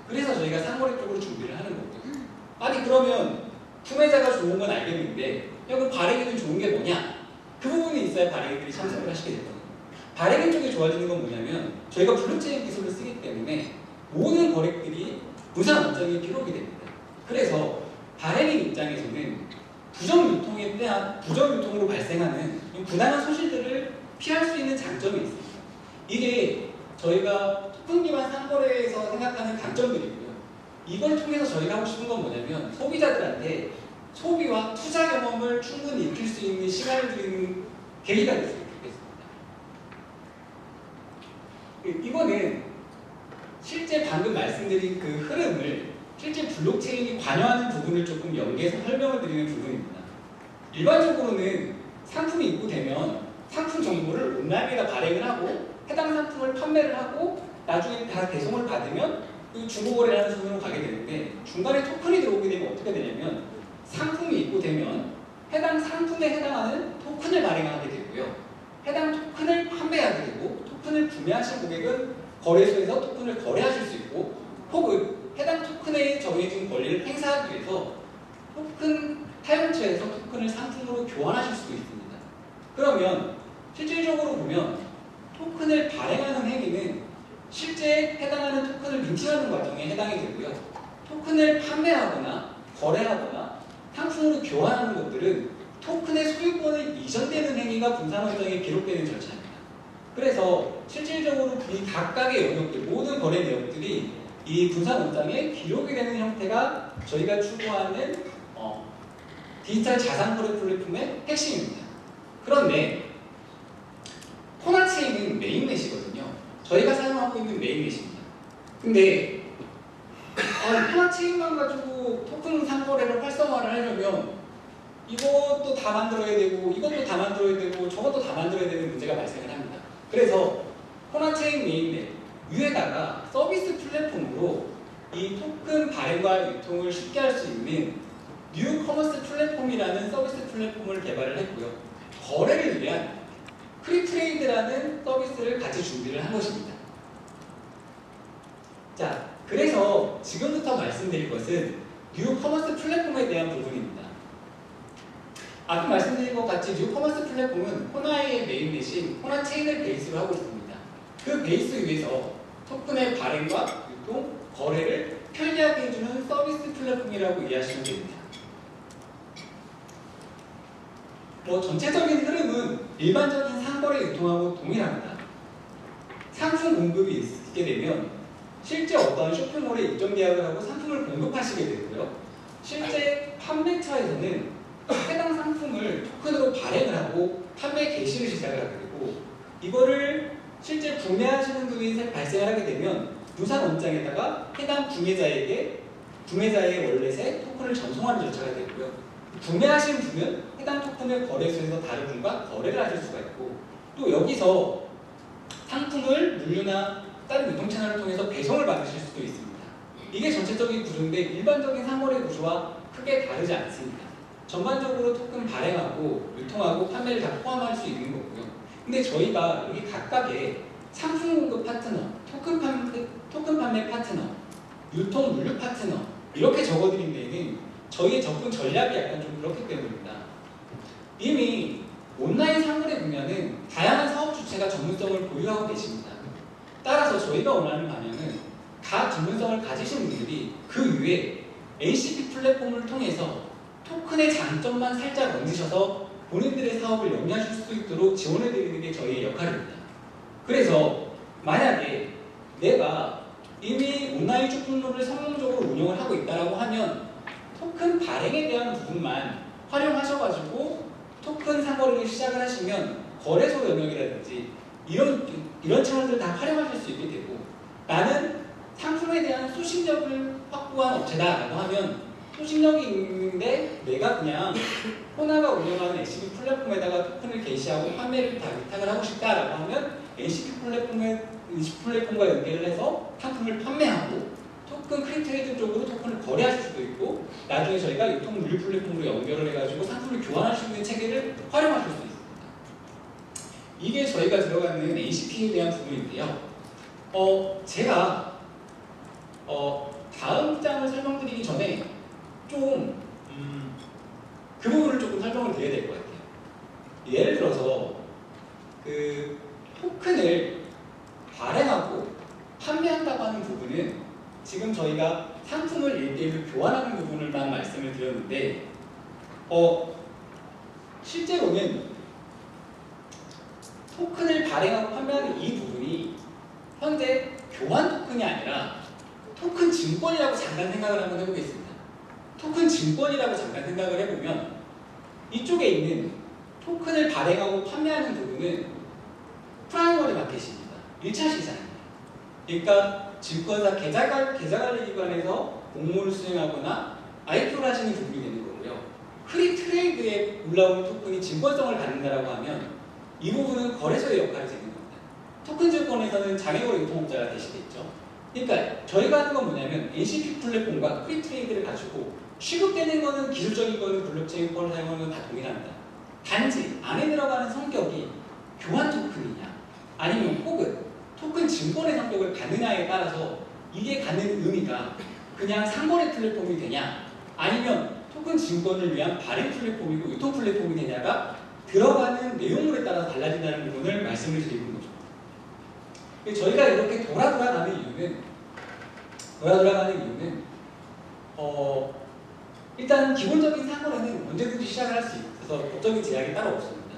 그래서 저희가 상거래 쪽으로 준비를 하는 거고요. 아니 그러면 구매자가 좋은 건 알겠는데 그럼 발행인은 좋은 게 뭐냐? 그 부분이 있어야 발행인들이 참석을 하시게 되거든요. 발행인 쪽이 좋아지는 건 뭐냐면 저희가 블록체인 기술을 쓰기 때문에 모든 거래들이 무상 원장이 기록이 됩니다. 그래서 발행인 입장에서는 부정유통으로 발생하는 부당한 소실들을 피할 수 있는 장점이 있습니다. 이게 저희가 토큰 기반 상거래에서 생각하는 강점들이고요. 이걸 통해서 저희가 하고 싶은 건 뭐냐면 소비자들한테 소비와 투자 경험을 충분히 익힐 수 있는 시간을 드리는 계기가 됐으면 좋겠습니다. 이거는 실제 방금 말씀드린 그 흐름을 실제 블록체인이 관여하는 부분을 조금 연계해서 설명을 드리는 부분입니다. 일반적으로는 상품이 입고되면 상품 정보를 온라인에다 발행을 하고 해당 상품을 판매를 하고 나중에 다 배송을 받으면 그 중고거래라는 순으로 가게 되는데 중간에 토큰이 들어오게 되면 어떻게 되냐면 상품이 입고되면 해당 상품에 해당하는 토큰을 발행하게 되고요. 해당 토큰을 판매하게 되고 토큰을 구매하신 고객은 거래소에서 토큰을 거래하실 수 있고 혹은 해당 토큰에 정해진 권리를 행사하기 위해서 토큰 타협처에서 토큰을 상품으로 교환하실 수도 있습니다. 그러면 실질적으로 보면 토큰을 발행하는 행위는 실제 해당하는 토큰을 민팅하는 과정에 해당이 되고요. 토큰을 판매하거나 거래하거나 상품으로 교환하는 것들은 토큰의 소유권을 이전되는 행위가 분산원장에 기록되는 절차입니다. 그래서 실질적으로 이 각각의 영역들, 모든 거래 내역들이 이 분산원장에 기록이 되는 형태가 저희가 추구하는 디지털 자산 거래 플랫폼의 핵심입니다. 그런데 코나체인은 메인넷이거든요. 저희가 사용하고 있는 메인넷입니다. 근데 코나체인만 가지고 토큰 상거래를 활성화를 하려면 이것도 다 만들어야 되고 이것도 다 만들어야 되고 저것도 다 만들어야 되는 문제가 발생을 합니다. 그래서 코나체인 메인넷 위에다가 서비스 플랫폼으로 이 토큰 발행과 유통을 쉽게 할 수 있는 뉴 커머스 플랫폼이라는 서비스 플랫폼을 개발을 했고요. 거래를 위한 프리트레이드라는 서비스를 같이 준비를 한 것입니다. 자, 그래서 지금부터 말씀드릴 것은 뉴 커머스 플랫폼에 대한 부분입니다. 아까 말씀드린 것 같이 뉴 커머스 플랫폼은 코나의 메인넷인 코나체인을 베이스로 하고 있습니다. 그 베이스 위에서 토큰의 발행과 유통, 거래를 편리하게 해주는 서비스 플랫폼이라고 이해하시면 됩니다. 전체적인 흐름은 일반적인 상거래 유통하고 동일합니다. 상품 공급이 있게 되면 실제 어떤 쇼핑몰에 입점 계약을 하고 상품을 공급하시게 되고요. 실제 판매처에서는 해당 상품을 토큰으로 발행을 하고 판매 개시를 시작을 하게 되고 이거를 실제 구매하시는 분이 발생을 하게 되면 유산 원장에다가 해당 구매자의 월렛에 토큰을 전송하는 절차가 되고요. 구매하신 분은 해당 토큰을 거래소에서 다른 분과 거래를 하실 수가 있고 또 여기서 상품을 물류나 다른 유통 채널을 통해서 배송을 받으실 수도 있습니다. 이게 전체적인 구조인데 일반적인 상거래 구조와 크게 다르지 않습니다. 전반적으로 토큰 발행하고 유통하고 판매를 다 포함할 수 있는 거고요. 근데 저희가 여기 각각의 상품 공급 파트너, 토큰 판매 파트너, 유통 물류 파트너 이렇게 적어드린 데에는 저희의 접근 전략이 약간 좀 그렇기 때문입니다. 이미 온라인 상거래 분야는 다양한 사업 주체가 전문성을 보유하고 계십니다. 따라서 저희가 원하는 방향은 각 전문성을 가지신 분들이 그 위에 ACP 플랫폼을 통해서 토큰의 장점만 살짝 얹으셔서 본인들의 사업을 영위하실 수 있도록 지원해드리는 게 저희의 역할입니다. 그래서 만약에 내가 이미 온라인 쇼핑몰을 성공적으로 운영을 하고 있다고 하면 토큰 발행에 대한 부분만 활용하셔가지고 토큰 상거래를 시작을 하시면 거래소 영역이라든지 이런 채널들 다 활용하실 수 있게 되고 나는 상품에 대한 소신력을 확보한 업체다라고 하면 소신력이 있는데 내가 그냥 코나가 운영하는 ACP 플랫폼에다가 토큰을 게시하고 판매를 다 위탁을 하고 싶다라고 하면 ACP 플랫폼과 연계를 해서 상품을 판매하고 토큰 크리트레이드 쪽으로 토큰을 거래하실 수도 있고 나중에 저희가 유통 물류 플랫폼으로 연결을 해가지고 상품을 교환할 수 있는 체계를 활용하실 수 있습니다. 이게 저희가 들어가는 NCP에 대한 부분인데요. 제가 다음 장을 설명드리기 전에 좀 그 부분을 조금 설명을 드려야 될 것 같아요. 예를 들어서 그 토큰을 발행하고 판매한다고 하는 부분은 지금 저희가 상품을 1대1로 교환하는 부분을만 말씀을 드렸는데 실제로는 토큰을 발행하고 판매하는 이 부분이 현재 교환 토큰이 아니라 토큰 증권이라고 잠깐 생각을 한번 해보겠습니다. 토큰 증권이라고 잠깐 생각을 해보면 이쪽에 있는 토큰을 발행하고 판매하는 부분은 프라이머리 마켓입니다. 1차 시장입니다. 그러니까 증권사 계좌관리기관에서 공모를 수행하거나 IPO를 하시는 부분이 되는 거고요. 프리 트레이드에 올라오는 토큰이 증권성을 갖는다라고 하면 이 부분은 거래소의 역할이 되는 겁니다. 토큰 증권에서는 장애거래 유통업자가 되시겠죠. 그러니까 저희가 하는 건 뭐냐면 NCP 플랫폼과 프리 트레이드를 가지고 취급되는 거는 기술적인 거는 블록체인 걸 사용하는 다 동일합니다. 단지 안에 들어가는 성격이 교환 토큰이냐 아니면 혹은 토큰 증권의 성격을 갖느냐에 따라서 이게 갖는 의미가 그냥 상거래 플랫폼이 되냐 아니면 토큰 증권을 위한 발행 플랫폼이고 유통 플랫폼이 되냐가 들어가는 내용물에 따라 달라진다는 부분을 말씀을 드리는 거죠. 저희가 이렇게 돌아가는 이유는 일단 기본적인 상거래는 언제든지 시작을 할 수 있어서 법적인 제약이 따로 없습니다.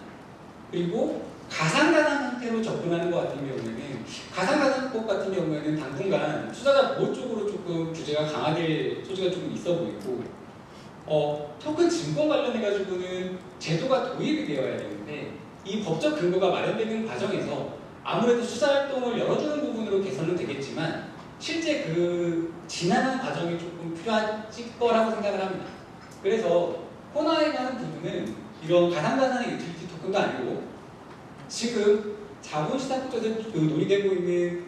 그리고 가상자산 형태로 접근하는 것 같은 경우에는 가상자산법 같은 경우에는 당분간 투자자 보호 쪽으로 조금 규제가 강화될 소지가 조금 있어 보이고 토큰 증권 관련해가지고는 제도가 도입이 되어야 되는데 이 법적 근거가 마련되는 과정에서 아무래도 수사 활동을 열어주는 부분으로 개선은 되겠지만 실제 그 지난한 과정이 조금 필요할 거라고 생각을 합니다. 그래서 코나에 가는 부분은 이런 가상자산의 유틸리티 토큰도 아니고 지금 자본시장국에서 논의되고 있는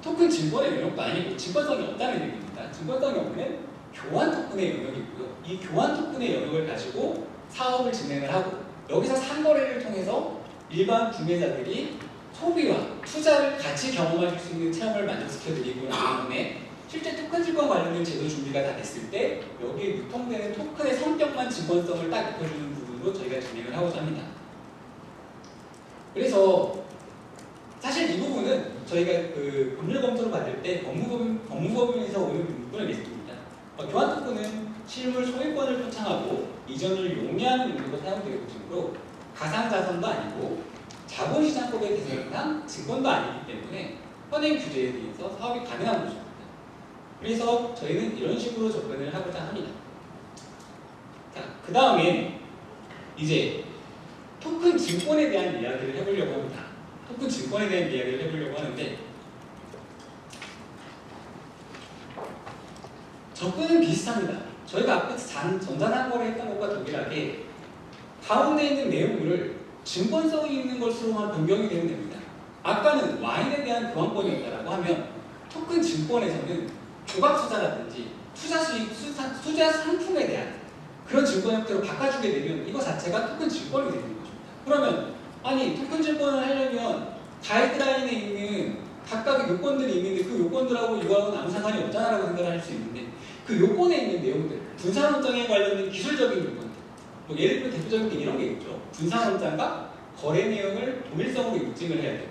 토큰 증권의 영역도 아니고 증권성이 없다는 얘기입니다. 증권성이 없는 교환 토큰의 영역이고요. 이 교환 토큰의 영역을 가지고 사업을 진행을 하고 여기서 상거래를 통해서 일반 구매자들이 소비와 투자를 같이 경험하실 수 있는 체험을 만족시켜드리고 난 다음에 실제 토큰 증권 관련된 제도 준비가 다 됐을 때 여기에 유통되는 토큰의 성격만 증권성을 딱 입혀주는 부분으로 저희가 진행을 하고자 합니다. 그래서 사실 이 부분은 저희가 그 법률 검토를 받을 때 법무법인에서 오는 부분을 냈습니다. 교환 토큰은 실물 소유권을 표창하고 이전을 용이하는 용도로 사용되고 있으므로 가상자산도 아니고 자본시장법의 대상상 증권도 아니기 때문에 현행 규제에 의해서 사업이 가능한 것입니다. 그래서 저희는 이런 식으로 접근을 하고자 합니다. 자, 그 다음에 이제 토큰 증권에 대한 이야기를 해보려고 합니다. 토큰 증권에 대한 이야기를 해보려고 하는데 접근은 비슷합니다. 저희가 앞에서 전자상거래 했던 것과 동일하게 가운데 있는 내용물을 증권성이 있는 것으로만 변경이 되면 됩니다. 아까는 와인에 대한 교환권이었다라고 하면 토큰 증권에서는 조각 투자라든지 투자 수익, 투자 상품에 대한 그런 증권 형태로 바꿔주게 되면 이거 자체가 토큰 증권이 되는 것입니다. 그러면 아니 토큰 증권을 하려면 가이드라인에 있는 각각의 요건들이 있는데 그 요건들하고 이거하고는 아무 상관이 없잖아라고 생각을 할 수 있는데 그 요건에 있는 내용들, 분산원장에 관련된 기술적인 요건들 뭐 예를 들면 대표적인 게 이런 게 있죠. 분산원장과 거래 내용을 동일성으로 입증을 해야 되고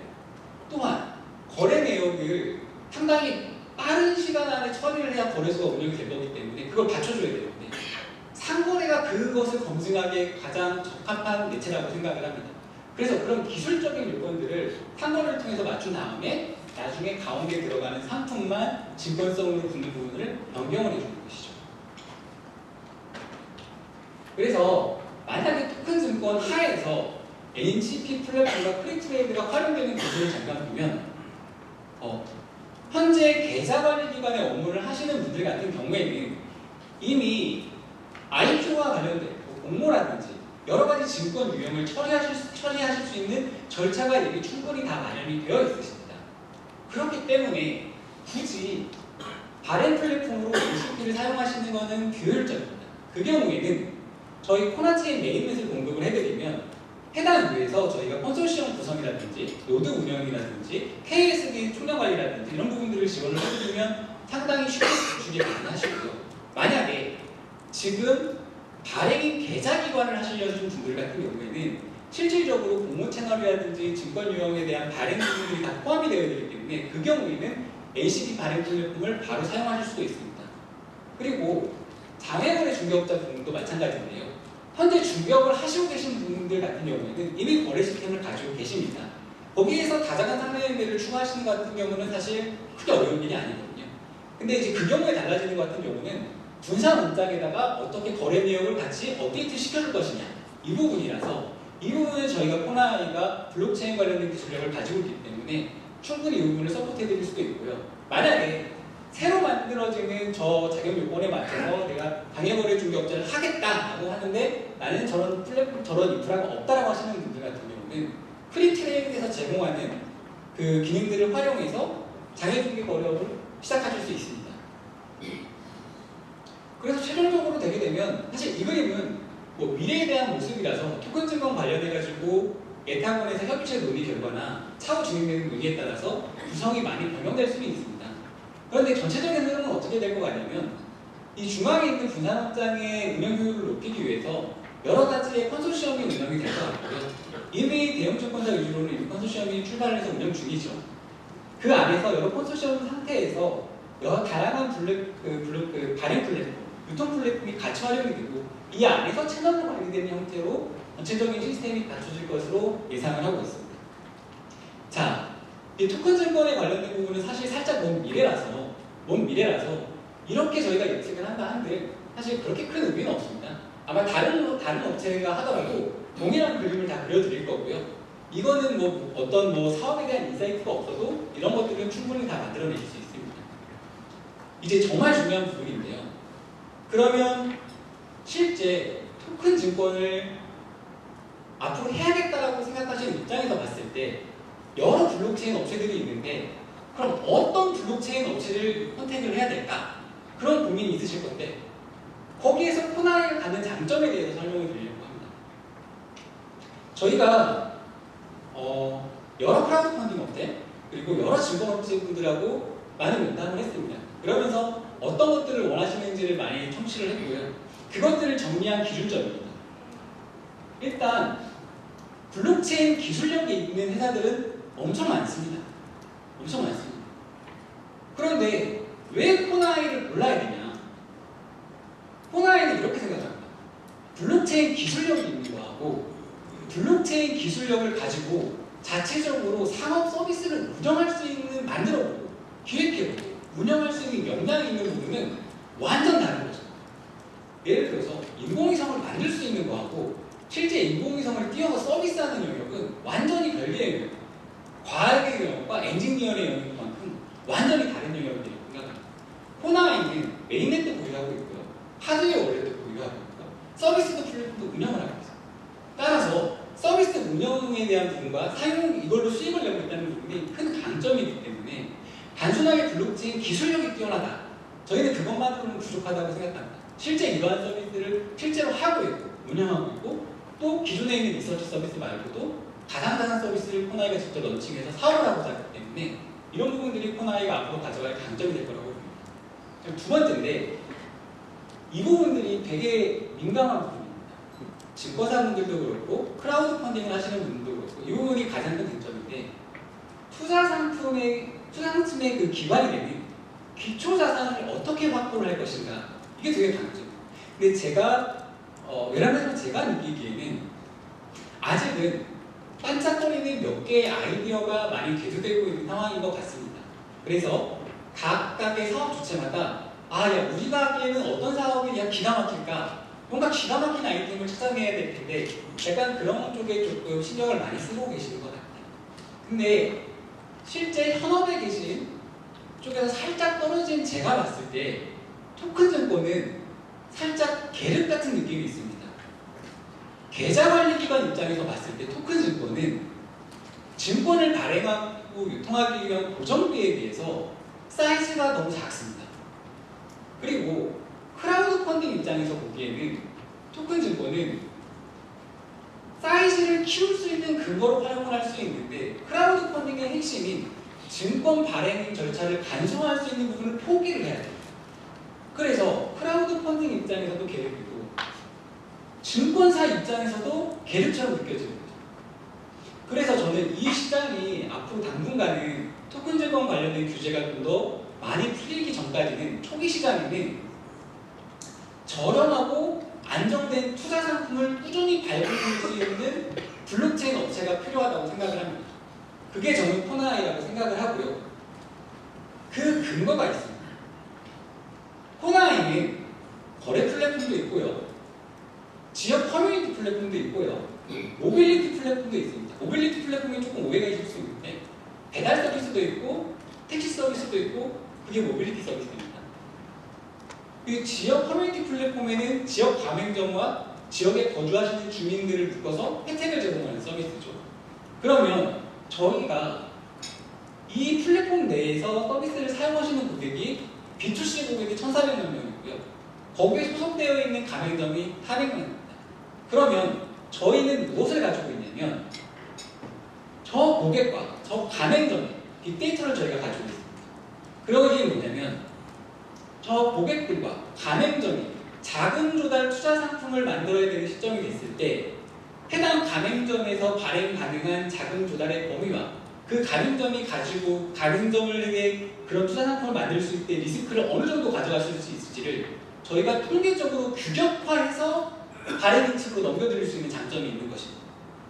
또한 거래 내역을 상당히 빠른 시간 안에 처리를 해야 거래소가 운영이 될 거기 때문에 그걸 받쳐줘야 되는데 상거래가 그것을 검증하기에 가장 적합한 매체라고 생각을 합니다. 그래서 그런 기술적인 요건들을 상거래를 통해서 맞춘 다음에 나중에 가운데 들어가는 상품만 증권성으로 붙는 부분을 변경을 해주는 것이죠. 그래서 만약에 토큰 증권 하에서 NCP 플랫폼과 프리트레이드가 활용되는 구조를 잠깐 보면 현재 계좌관리기관의 업무를 하시는 분들 같은 경우에는 이미 IPO와 관련된 공모라든지 여러 가지 증권 유형을 처리하실 수 있는 절차가 이미 충분히 다 마련이 되어 있으십니다. 그렇기 때문에 굳이 발행 플랫폼으로 NCP를 사용하시는 것은 규율적입니다. 그 경우에는 저희 코나체인 메인넷을 공급을 해드리면 해당 부에서 저희가 컨소시엄 구성이라든지 노드 운영이라든지 KSD 총량 관리라든지 이런 부분들을 지원을 해드리면 상당히 쉽게 구축이 가능하시고요. 만약에 지금 발행인 계좌기관을 하시려는 분들 같은 경우에는 실질적으로 공모 채널이라든지 증권 유형에 대한 발행 부분들이 다 포함이 되어 있기 때문에 그 경우에는 LCD 발행 플랫폼을 바로 사용하실 수도 있습니다. 그리고 장외거래 중개업자 부분도 마찬가지인데요. 현재 중개업을 하시고 계신 분들 같은 경우에는 이미 거래 시스템을 가지고 계십니다. 거기에서 다자간 상대인들을 추가하시는 것 같은 경우는 사실 크게 어려운 일이 아니거든요. 근데 이제 그 경우에 달라지는 것 같은 경우는 분산 원장에다가 어떻게 거래 내역을 같이 업데이트 시켜줄 것이냐 이 부분이라서 이 부분은 저희가 코나이가 블록체인 관련된 기술력을 가지고 있기 때문에 충분히 이 부분을 서포트해드릴 수도 있고요. 만약에 새로 만들어지는 저 자격 요건에 맞춰서 내가 방해거래 중개업자를 하겠다라고 하는데 나는 저런 플랫폼, 저런 인프라가 없다라고 하시는 분들 같은 경우는 프리트레이드에서 제공하는 그 기능들을 활용해서 장외중개 거래업을 시작하실 수 있습니다. 그래서 최종적으로 되게 되면 사실 이 그림은 뭐 미래에 대한 모습이라서 토큰 증권 관련해가지고 예탁원에서 협의체 논의 결과나 차후 진행되는 논의에 따라서 구성이 많이 변경될 수는 있습니다. 그런데 전체적인 흐름은 어떻게 될 것 같냐면 이 중앙에 있는 분산업장의 운영 효율을 높이기 위해서 여러 가지의 컨소시엄이 운영이 될 것 같고요. 이미 대형증권사 위주로는 이 컨소시엄이 출발을 해서 운영 중이죠. 그 안에서 여러 컨소시엄 상태에서 여러 다양한 발행 플랫폼, 유통 플랫폼이 같이 활용이 되고 이 안에서 채널로 관리되는 형태로 전체적인 시스템이 갖춰질 것으로 예상을 하고 있습니다. 자, 이 토큰 증권에 관련된 부분은 사실 살짝 먼 미래라서 이렇게 저희가 예측을 한다 한들 사실 그렇게 큰 의미는 없습니다. 아마 다른 업체가 하더라도 동일한 그림을 다 그려드릴 거고요. 이거는 뭐 어떤 사업에 대한 인사이트가 없어도 이런 것들은 충분히 다 만들어내실 수 있습니다. 이제 정말 중요한 부분인데요. 그러면 실제 토큰 증권을 앞으로 해야겠다라고 생각하시는 입장에서 봤을 때 여러 블록체인 업체들이 있는데 그럼 어떤 블록체인 업체를 선택을 해야 될까? 그런 고민이 있으실 건데 거기에서 코나이가 갖는 장점에 대해서 설명을 드리려고 합니다. 저희가 여러 크라우드 펀딩 업체 그리고 여러 증권업체 분들하고 많은 면담을 했습니다. 그러면서 어떤 것들을 원하시는지를 많이 청취를 했고요. 그것들을 정리한 기준점입니다. 일단 블록체인 기술력이 있는 회사들은 엄청 많습니다. 엄청 많습니다. 그런데 왜 코나이를 골라야 되냐? 코나이는 이렇게 생각합니다. 블록체인 기술력이 있는 거하고 블록체인 기술력을 가지고 자체적으로 산업 서비스를 운영할 수 있는 만들어보고 기획해보고 운영할 수 있는 역량이 있는 부분은 완전 다른 거죠. 예를 들어서 인공위성을 만들 수 있는 거하고 실제 인공위성을 띄워서 서비스하는 영역은 완전히 별개의 영역. 과학의 영역과 엔지니어의 영역만큼 완전히 다른 영역이라고 생각합니다. 코나이는 메인넷도 보유하고 있고요. 하드웨어 원래도 보유하고 있고요. 서비스도 플랫폼도 운영을 하고 있어요. 따라서 서비스 운영에 대한 부분과 사용 이걸로 수익을 내고 있다는 부분이 큰 강점이기 때문에 단순하게 블록체인 기술력이 뛰어나다. 저희는 그것만으로는 부족하다고 생각합니다. 실제 이러한 서비스를 실제로 하고 있고 운영하고 있고 또 기존에 있는 리서치 서비스 말고도 가상자산 서비스를 코나이가 직접 런칭해서 사업을 하고자 하기 때문에 이런 부분들이 코나이가 앞으로 가져갈 강점이 될 거라고 봅니다. 두 번째인데 이 부분들이 되게 민감한 부분입니다. 증권사분들도 그렇고 크라우드 펀딩을 하시는 분들도 그렇고 이 부분이 가장 큰 쟁점인데 투자 상품의 그 기반이 되는 기초 자산을 어떻게 확보를 할 것인가 이게 되게 강점입니다. 근데 제가 외람에서 제가 느끼기에는 아직은 반짝거리는 몇 개의 아이디어가 많이 대두되고 있는 상황인 것 같습니다. 그래서 각각의 사업 주체마다 야 우리가 하기에는 어떤 사업이 그냥 기가 막힐까? 뭔가 기가 막힌 아이템을 찾아내야 될 텐데 약간 그런 쪽에 조금 신경을 많이 쓰고 계시는 것 같아요. 근데 실제 현업에 계신 쪽에서 살짝 떨어진 제가 봤을 때 토큰 증권은 살짝 계륵 같은 느낌이 있습니다. 계좌관리기관 입장에서 봤을 때 토큰 증권은 증권을 발행하고 유통하기 위한 고정비에 비해서 사이즈가 너무 작습니다. 그리고 크라우드 펀딩 입장에서 보기에는 토큰 증권은 사이즈를 키울 수 있는 근거로 활용을 할 수 있는데 크라우드 펀딩의 핵심인 증권 발행 절차를 간소화할 수 있는 부분을 포기를 해야 돼요. 그래서 크라우드 펀딩 입장에서도 계획이고 증권사 입장에서도 계획처럼 느껴지는 거죠. 그래서 저는 이 시장이 앞으로 당분간은 토큰 증권 관련된 규제가 좀 더 많이 풀리기 전까지는 초기 시장에는 저렴하고 안정된 투자 상품을 꾸준히 발굴할 수 있는 블록체인 업체가 필요하다고 생각을 합니다. 그게 저는 코나이라고 생각을 하고요. 그 근거가 있습니다. 코나이는 거래 플랫폼도 있고요. 지역 커뮤니티 플랫폼도 있고요. 모빌리티 플랫폼도 있습니다. 모빌리티 플랫폼이 조금 오해가 있을 수 있는데 배달 서비스도 있고 택시 서비스도 있고 그게 모빌리티 서비스입니다. 이 지역 커뮤니티 플랫폼에는 지역 가맹점과 지역에 거주하시는 주민들을 묶어서 혜택을 제공하는 서비스죠. 그러면 저희가 이 플랫폼 내에서 서비스를 사용하시는 고객이 B2C 고객이 1,400만 명이고요. 거기에 소속되어 있는 가맹점이 400만입니다. 그러면 저희는 무엇을 가지고 있냐면 저 고객과 저 가맹점의 빅데이터를 저희가 가지고 있습니다. 그런 게 뭐냐면 저 고객들과 가맹점이 자금 조달 투자 상품을 만들어야 되는 시점이 됐을 때 해당 가맹점에서 발행 가능한 자금 조달의 범위와 그 가맹점이 가지고 가맹점을 위해 그런 투자 상품을 만들 수 있을 때 리스크를 어느 정도 가져가실 수 있을지를 저희가 통계적으로 규격화해서 발행 인측으로 넘겨드릴 수 있는 장점이 있는 것입니다.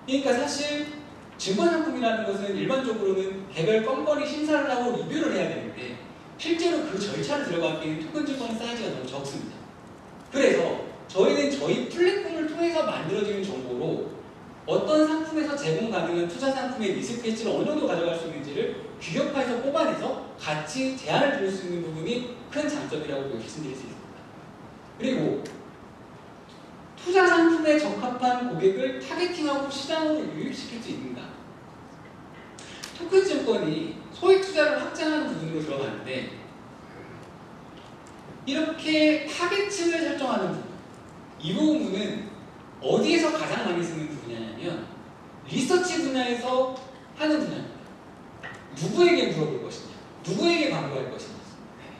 그러니까 사실 증권 상품이라는 것은 일반적으로는 개별 건건이 심사를 하고 리뷰를 해야 되는데 실제로 그 절차를 들어가기에는 토큰 증권의 사이즈가 너무 적습니다. 그래서 저희는 저희 플랫폼을 통해서 만들어지는 정보로 어떤 상품에서 제공 가능한 투자 상품의 리스크 해치를 어느 정도 가져갈 수 있는지를 규격화해서 뽑아내서 같이 제한을 드릴 수 있는 부분이 큰 장점이라고 말씀드릴 수 있습니다. 그리고 투자 상품에 적합한 고객을 타겟팅하고 시장으로 유입시킬 수 있는가? 토큰 증권이 소액 투자를 확장하는 부분으로 들어가는데 이렇게 타겟층을 설정하는 부분, 이 부분은 어디에서 가장 많이 쓰는 분야냐면 리서치 분야에서 하는 분야입니다. 누구에게 물어볼 것이냐, 누구에게 광고할 것이냐,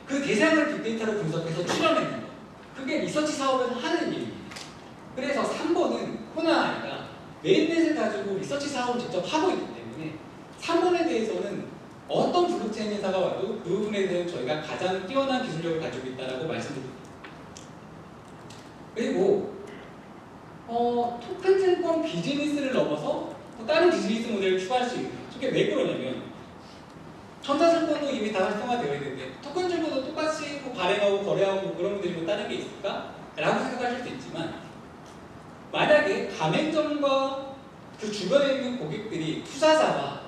그 대상을 빅데이터로 분석해서 추려내는 것, 그게 리서치 사업에서 하는 일입니다. 그래서 3번은 코나이가 메인넷을 가지고 리서치 사업을 직접 하고 있기 때문에 3번에 대해서는 어떤 블록체인 회사가 와도 그 부분에 대해서 저희가 가장 뛰어난 기술력을 가지고 있다고 말씀드립니다. 그리고 토큰 증권 비즈니스를 넘어서 또 다른 비즈니스 모델을 추가할 수 있는 저게 왜 그러냐면 전자증권도 이미 다 활성화되어 있는데 토큰 증권도 똑같이 발행하고 거래하고 그런 분들이 뭐 다른 게 있을까? 라고 생각하실 수 있지만 만약에 가맹점과 그 주변에 있는 고객들이 투자자와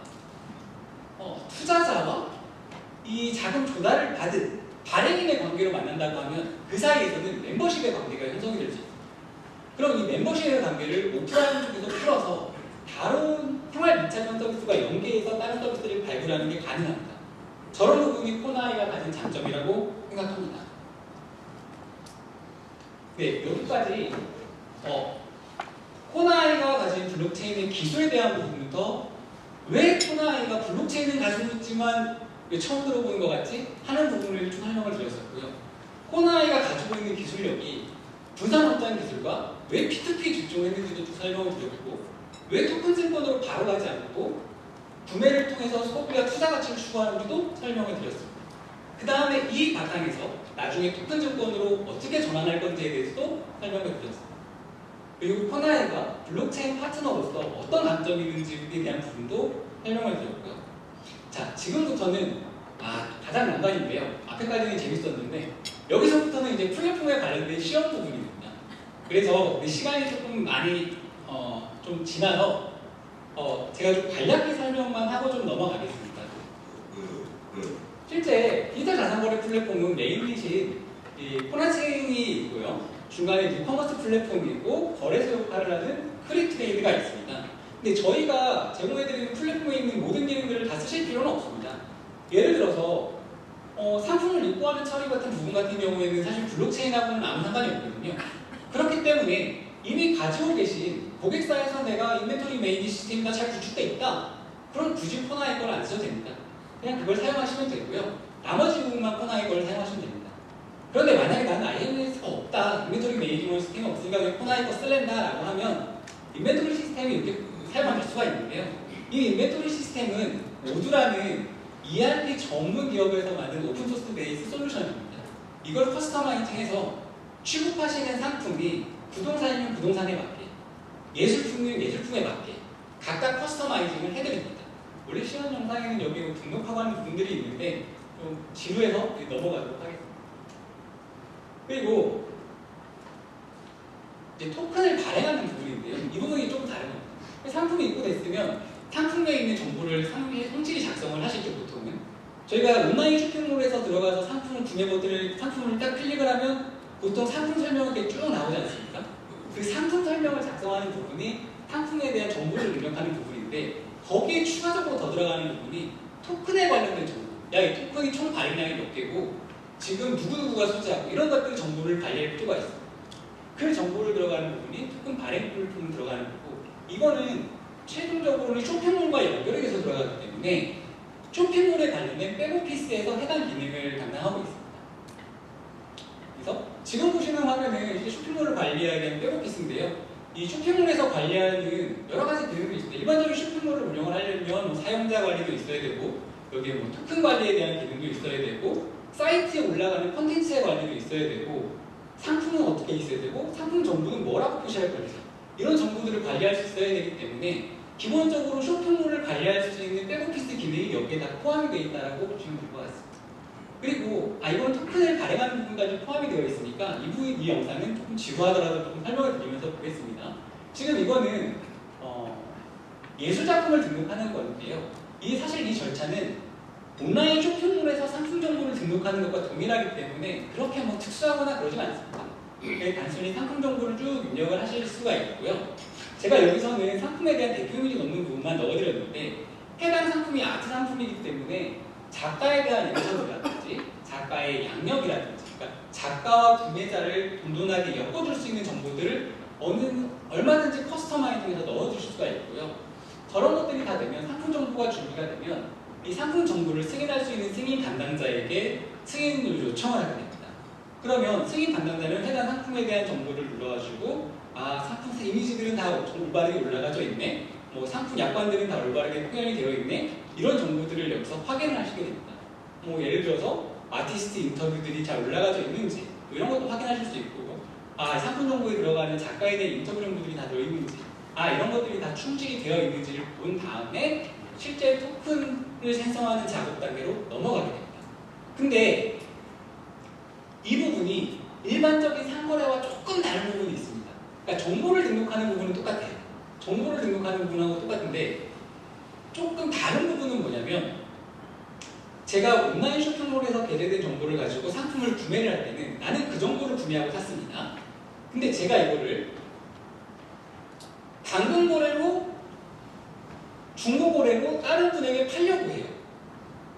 이 자금 조달을 받은 발행인의 관계로 만난다고 하면 그 사이에서는 멤버십의 관계가 형성이 될 수 있습니다. 그럼 이 멤버십의 관계를 오프라인 쪽에서 풀어서 다른 생활 밀착형 서비스와 연계해서 다른 서비스를 발굴하는 게 가능합니다. 저런 부분이 코나이가 가진 장점이라고 생각합니다. 네, 여기까지 코나이가 가진 블록체인의 기술에 대한 부분부터 왜 코나이가 블록체인을 가지고 있지만 왜 처음 들어보는 것 같지? 하는 부분을 좀 설명을 드렸었고요. 코나이가 가지고 있는 기술력이 분산업장 기술과 왜 P2P 직종했는지도 좀 설명을 드렸고 왜 토큰 증권으로 바로 가지 않고 구매를 통해서 소비와 투자 가치를 추구하는지도 설명을 드렸습니다. 그 다음에 이 바탕에서 나중에 토큰 증권으로 어떻게 전환할 건지에 대해서도 설명을 드렸습니다. 그리고 코나이가 블록체인 파트너로서 어떤 강점이 있는지에 대한 부분도 설명을 드렸고요. 자, 지금부터는 가장 난관인데요. 앞에까지는 재밌었는데 여기서부터는 이제 플랫폼에 관련된 시험 부분입니다. 그래서 시간이 조금 많이 좀 지나서 제가 좀 간략히 설명만 하고 좀 넘어가겠습니다. 실제 디지털 자산거래 플랫폼은 메인릿이 코나체인이 있고요. 중간에 뉴커머스 플랫폼이 있고 거래소 역할을 하는 크리트레이드가 있습니다. 근데 저희가 제공해드리는 플랫폼에 있는 모든 기능들을 다 쓰실 필요는 없습니다. 예를 들어서 상품을 입고하는 처리 같은 부분 같은 경우에는 사실 블록체인하고는 아무 상관이 없거든요. 그렇기 때문에 이미 가지고 계신 고객사에서 내가 인벤토리 매니지 시스템이 다 잘 구축돼 있다. 그럼 굳이 코나이 걸 안 써도 됩니다. 그냥 그걸 사용하시면 되고요. 나머지 부분만 코나이 걸 사용하시면 됩니다. 그런데 만약에 나는 IMS가 없다, 인벤토리 매니지먼트 시스템이 없으니까 왜 코나이 거 쓸랜다라고 하면 인벤토리 시스템이 이렇게 사용할 수가 있는데요. 이 인벤토리 시스템은 모두라는 ERP 전문 기업에서 만든 오픈소스 베이스 솔루션입니다. 이걸 커스터마이징해서 취급하시는 상품이 부동산이면 부동산에 맞게, 예술품이면 예술품에 맞게 각각 커스터마이징을 해드립니다. 원래 시연 영상에는 여기 등록하고 하는 부분들이 있는데 좀 지루해서 넘어가도록 하겠습니다. 그리고 이제 토큰을 발행하는 부분인데요. 이 부분이 좀 다른 겁니다. 상품이 입고됐으면 상품에 있는 정보를 성질이 작성을 하시죠, 보통은. 저희가 온라인 쇼핑몰에서 들어가서 상품 구매 버튼을 상품을 딱 클릭을 하면 보통 상품 설명이 이렇게 쭉 나오지 않습니까? 그 상품 설명을 작성하는 부분이 상품에 대한 정보를 입력하는 부분인데 거기에 추가적으로 더 들어가는 부분이 토큰에 관련된 정보. 야, 이 토큰이 총 발행량이 몇 개고 지금 누구누구가 소지하고 이런 것들 정보를 관리할 필요가 있습니다. 그 정보를 들어가는 부분이 토큰 발행 플랫폼 들어가는 거고 이거는 최종적으로는 쇼핑몰과 연결이 돼서 들어가기 때문에 쇼핑몰에 관련된 백오피스에서 해당 기능을 담당하고 있습니다. 그래서 지금 보시는 화면은 이제 쇼핑몰을 관리하기 위한 백오피스인데요. 이 쇼핑몰에서 관리하는 여러 가지 기능들이 있습니다. 일반적인 쇼핑몰을 운영을 하려면 뭐 사용자 관리도 있어야 되고 여기에 뭐 토큰 관리에 대한 기능도 있어야 되고 사이트에 올라가는 콘텐츠의 관리도 있어야 되고 상품은 어떻게 있어야 되고 상품 정보는 뭐라고 표시할 건지 이런 정보들을 관리할 수 있어야 되기 때문에 기본적으로 쇼핑몰을 관리할 수 있는 백오피스 기능이 여기에 다 포함이 되어 있다고 보시면 될 것 같습니다. 그리고 이건 토큰을 발행하는 부분까지 포함이 되어 있으니까 이 영상은 조금 지루하더라도 조금 설명을 드리면서 보겠습니다. 지금 이거는 예술작품을 등록하는 건데요. 사실 이 절차는 온라인 쇼핑몰에서 상품 정보를 등록하는 것과 동일하기 때문에 그렇게 뭐 특수하거나 그러진 않습니다. 단순히 상품 정보를 쭉 입력을 하실 수가 있고요. 제가 여기서는 상품에 대한 대표 이미지 넣는 부분만 넣어드렸는데 해당 상품이 아트 상품이기 때문에 작가에 대한 인터뷰라든지 작가의 양력이라든지 그러니까 작가와 구매자를 돈돈하게 엮어줄 수 있는 정보들을 얼마든지 커스터마이징해서 넣어주실 수가 있고요. 저런 것들이 다 되면 상품 정보가 준비가 되면 이 상품 정보를 승인할 수 있는 승인 담당자에게 승인을 요청을 하게 됩니다. 그러면 승인 담당자는 해당 상품에 대한 정보를 눌러가지고 상품 이미지들은 다 올바르게 올라가져 있네, 뭐 상품 약관들은 다 올바르게 표현이 되어 있네, 이런 정보들을 여기서 확인을 하시게 됩니다. 뭐 예를 들어서 아티스트 인터뷰들이 잘 올라가져 있는지 뭐 이런 것도 확인하실 수 있고 상품 정보에 들어가는 작가에 대한 인터뷰 정보들이 다 들어있는지 이런 것들이 다 충실히 되어 있는지를 본 다음에 실제 토큰을 생성하는 작업 단계로 넘어가게 됩니다. 근데 이 부분이 일반적인 상거래와 조금 다른 부분이 있습니다. 그러니까 정보를 등록하는 부분은 똑같아요. 정보를 등록하는 부분하고 똑같은데 조금 다른 부분은 뭐냐면 제가 온라인 쇼핑몰에서 게재된 정보를 가지고 상품을 구매를 할 때는 나는 그 정보를 구매하고 샀습니다. 근데 제가 이거를 당근 거래로 중고 거래로 다른 분에게 팔려고 해요.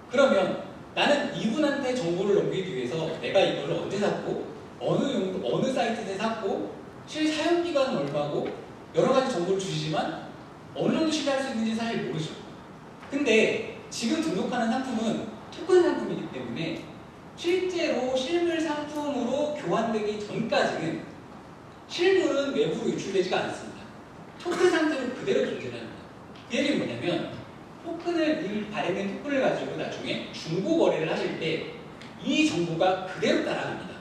그러면 나는 이분한테 정보를 넘기기 위해서 내가 이걸 언제 샀고 어느 사이트에서 샀고 실사용 기간은 얼마고 여러 가지 정보를 주시지만 어느 정도 신뢰할 수 있는지 사실 모르죠. 근데 지금 등록하는 상품은 토큰 상품이기 때문에 실제로 실물 상품으로 교환되기 전까지는 실물은 외부로 유출되지가 않습니다. 토큰 상태로 그대로 존재를 합니다. 그 얘기는 뭐냐면 토큰을 발행된 토큰을 가지고 나중에 중고 거래를 하실 때 이 정보가 그대로 따라갑니다.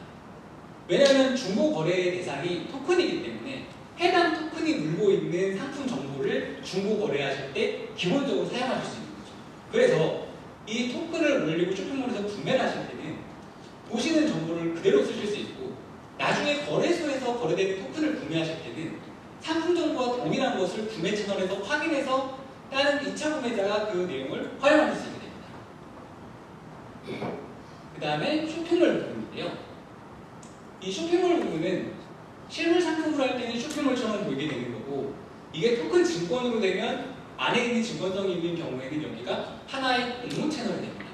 왜냐하면 중고 거래의 대상이 토큰이기 때문에 해당 토큰이 물고 있는 상품 정보를 중고 거래하실 때 기본적으로 사용하실 수 있는 거죠. 그래서 이 토큰을 올리고 쇼핑몰에서 구매를 하실 때는 보시는 정보를 그대로 쓰실 수 있고 나중에 거래소에서 거래되는 토큰을 구매하실 때는 상품 정보와 동일한 것을 구매 채널에서 확인해서 다른 2차 구매자가 그 내용을 활용할 수 있게 됩니다. 그 다음에 쇼핑몰 부분인데요. 이 쇼핑몰 부분은 실물 상품으로 할 때는 쇼핑몰처럼 보이게 되는 거고 이게 토큰 증권으로 되면 안에 있는 증권성이 있는 경우에는 여기가 하나의 공모 채널이 됩니다.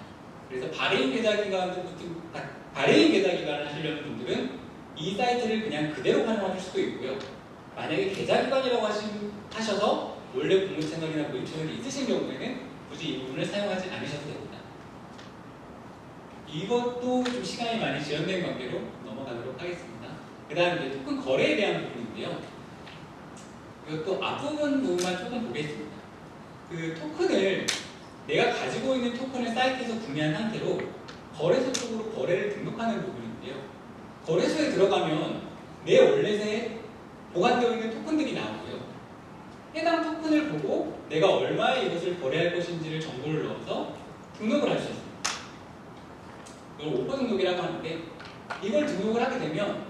그래서 발행 계좌 기간을 하시려는 분들은 이 사이트를 그냥 그대로 활용하실 수도 있고요. 만약에 계좌기관이라고 하셔서 원래 공유 채널이나 모임 채널이 있으신 경우에는 굳이 이 부분을 사용하지 않으셔도 됩니다. 이것도 좀 시간이 많이 지연된 관계로 넘어가도록 하겠습니다. 그 다음에 토큰 거래에 대한 부분인데요. 이것도 부분만 조금 보겠습니다. 그 토큰을 내가 가지고 있는 토큰을 사이트에서 구매한 상태로 거래소 쪽으로 거래를 등록하는 부분인데요. 거래소에 들어가면 내 월렛에 보관되어 있는 토큰들이 나오고요. 해당 토큰을 보고 내가 얼마에 이것을 거래할 것인지를 정보를 넣어서 등록을 할 수 있습니다. 이걸 오퍼 등록이라고 하는데, 이걸 등록을 하게 되면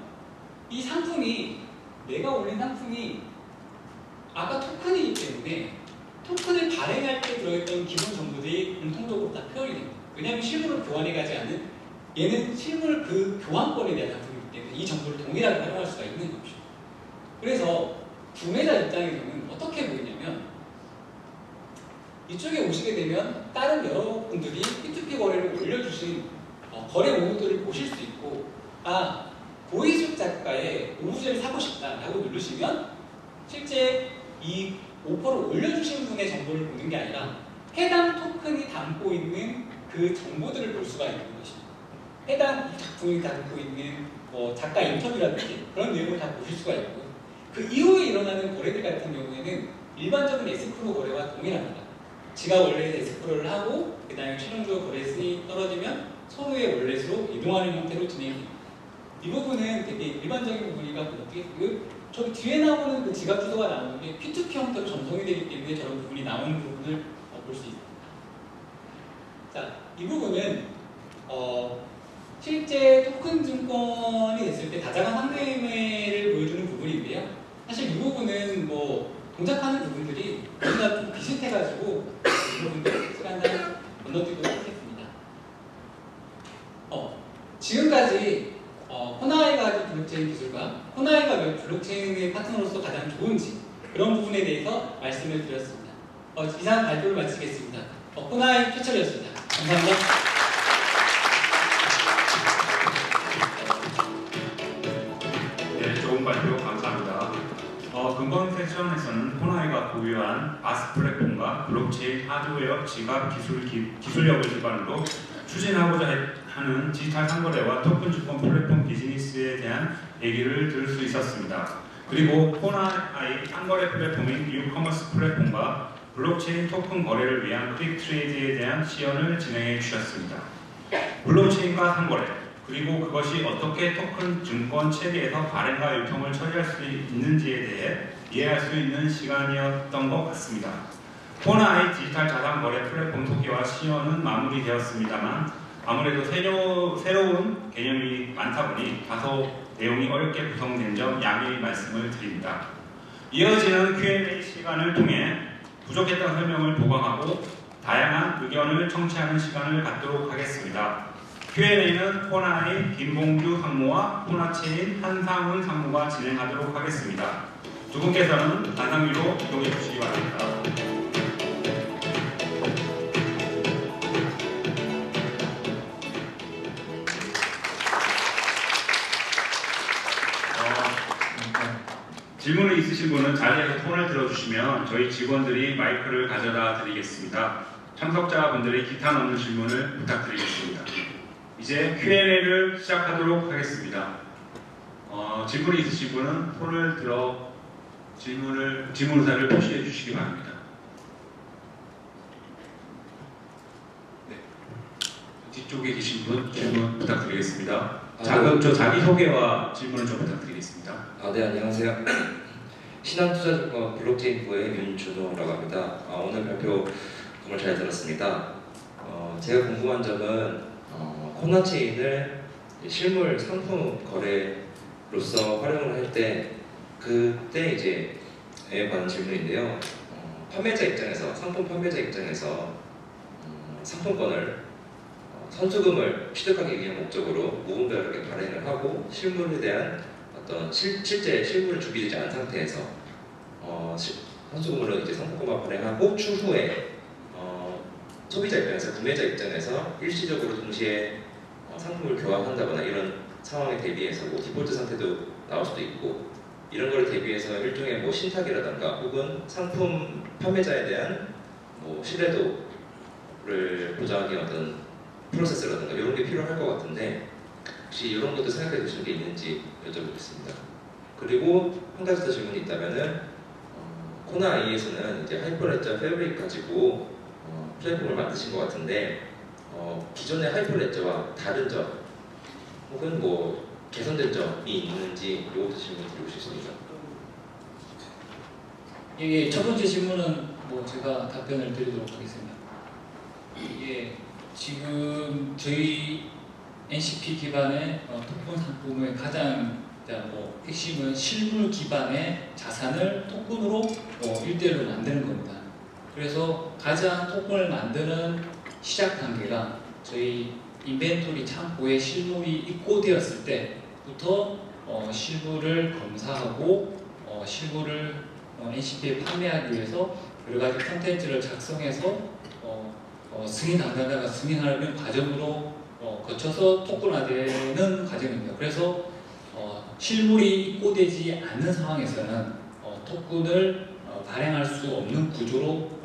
이 상품이, 내가 올린 상품이 아까 토큰이기 때문에 토큰을 발행할 때 들어있던 기본 정보들이 공통적으로 다 표현이 됩니다. 왜냐하면 실물을 교환해 가지 않은, 얘는 실물 그 교환권에 대한 상품이기 때문에 이 정보를 동일하게 활용할 수가 있는 거죠. 그래서 구매자 입장에서는 어떻게 보이냐면, 이쪽에 오시게 되면 다른 여러분들이 P2P 거래를 올려주신 거래 목록들을 보실 수 있고, 고희숙 작가의 오브제를 사고 싶다라고 누르시면 실제 이 오퍼를 올려주신 분의 정보를 보는 게 아니라 해당 토큰이 담고 있는 그 정보들을 볼 수가 있는 것입니다. 해당 작품이 담고 있는 작가 인터뷰라든지 그런 내용을 다 보실 수가 있고, 그 이후에 일어나는 거래들 같은 경우에는 일반적인 에스크로 거래와 동일합니다. 지가 원래 에스크로를 하고 그 다음에 최종적으로 거래 수익이 떨어지면 서로의 월렛으로 이동하는 형태로 진행됩니다. 이 부분은 되게 일반적인 부분이가 저기 뒤에 나오는 그 지갑 주소가 나오는 게 P2P 형태로 전송이 되기 때문에 저런 부분이 나오는 부분을 볼 수 있습니다. 자, 이 부분은 실제 토큰 증권이 됐을 때 다자간 상대매를 보여주는 부분인데요. 사실 이 부분은 동작하는 부분들이 우리가 좀 비슷해가지고 이 부분들 시간당 건너뛰도록 하겠습니다. 지금까지 코나이가 가진 블록체인 기술과 코나이가 왜 블록체인의 파트너로서 가장 좋은지 그런 부분에 대해서 말씀을 드렸습니다. 이상 발표를 마치겠습니다. 코나이 최철이었습니다. 감사합니다. 네, 좋은 발표 감사합니다. 금번 세션에서는 코나이가 보유한 아스 플랫폼과 블록체인 하드웨어 지갑 기술력을 기반으로 추진하고자 하는 디지털 상거래와 토큰 주권 플랫폼 비즈니스에 대한 얘기를 들을 수 있었습니다. 그리고 코나이 상거래 플랫폼인 뉴커머스 플랫폼과 블록체인 토큰 거래를 위한 클릭 트레이드에 대한 시연을 진행해 주셨습니다. 블록체인과 상거래, 그리고 그것이 어떻게 토큰 증권 체계에서 발행과 유통을 처리할 수 있는지에 대해 이해할 수 있는 시간이었던 것 같습니다. 코나이 디지털 자산 거래 플랫폼 소개와 시연은 마무리되었습니다만 아무래도 새로운 개념이 많다 보니 다소 내용이 어렵게 구성된 점 양해의 말씀을 드립니다. 이어지는 Q&A 시간을 통해 부족했던 설명을 보강하고 다양한 의견을 청취하는 시간을 갖도록 하겠습니다. Q&A는 코나이 김봉규 상무와 코나체인 한상훈 상무가 진행하도록 하겠습니다. 두 분께서는 단상 위로 이동해 주시기 바랍니다. 질문이 있으신 분은 자리에서 폰을 들어주시면 저희 직원들이 마이크를 가져다 드리겠습니다. 참석자분들의 기타 없는 질문을 부탁드리겠습니다. 이제 Q&A를 시작하도록 하겠습니다. 질문이 있으신 분은 폰을 들어 질문 의사를 표시해 주시기 바랍니다. 네. 뒤쪽에 계신 분 질문 부탁드리겠습니다. 자기소개와 질문을 좀 부탁드리겠습니다. 네, 안녕하세요. 신한투자증권 블록체인부의 윤준호라고 합니다. 오늘 발표 정말 잘 들었습니다. 제가 궁금한 점은 코나체인을 실물 상품 거래로서 활용을 할 때 그때 이제에 관한 질문인데요. 판매자 입장에서 상품 판매자 입장에서 상품권을 선수금을 취득하기 위한 목적으로 무분별하게 발행을 하고 실물에 대한 어떤 실제 실물을 준비되지 않은 상태에서 선수금으로 이제 상품권만 발행하고 추후에 소비자 입장에서 구매자 입장에서 일시적으로 동시에 상품을 교환한다거나 이런 상황에 대비해서 디폴트 상태도 나올 수도 있고 이런 걸 대비해서 일종의 뭐 신탁이라든가 혹은 상품 판매자에 대한 뭐 신뢰도를 보장하기 위한 어떤 프로세스라든가 이런 게 필요할 것 같은데 혹시 이런 것도 생각해 두신 게 있는지 여쭤보겠습니다. 그리고 한 가지 더 질문이 있다면은 코나 아이에서는 이제 하이퍼레저 패브릭 가지고 플랫폼을 만드신 것 같은데 기존의 하이퍼레저와 다른 점 혹은 뭐 개선된 점이 있는지 이것도 질문 드리고 싶습니다. 이게 첫 번째 질문은 뭐 제가 답변을 드리도록 하겠습니다. 이게 지금 저희 NCP 기반의 토큰 상품의 가장 뭐 핵심은 실물 기반의 자산을 토큰으로 1대1로 만드는 겁니다. 그래서 가장 토큰을 만드는 시작 단계가 저희 인벤토리 창고에 실물이 입고되었을 때부터 실물을 검사하고 실물을 NCP에 판매하기 위해서 여러 가지 콘텐츠를 작성해서 승인 담당자가 승인하는 과정으로 거쳐서 토큰화되는 과정입니다. 그래서 실물이 입고되지 않는 상황에서는 토큰을 발행할 수 없는 구조로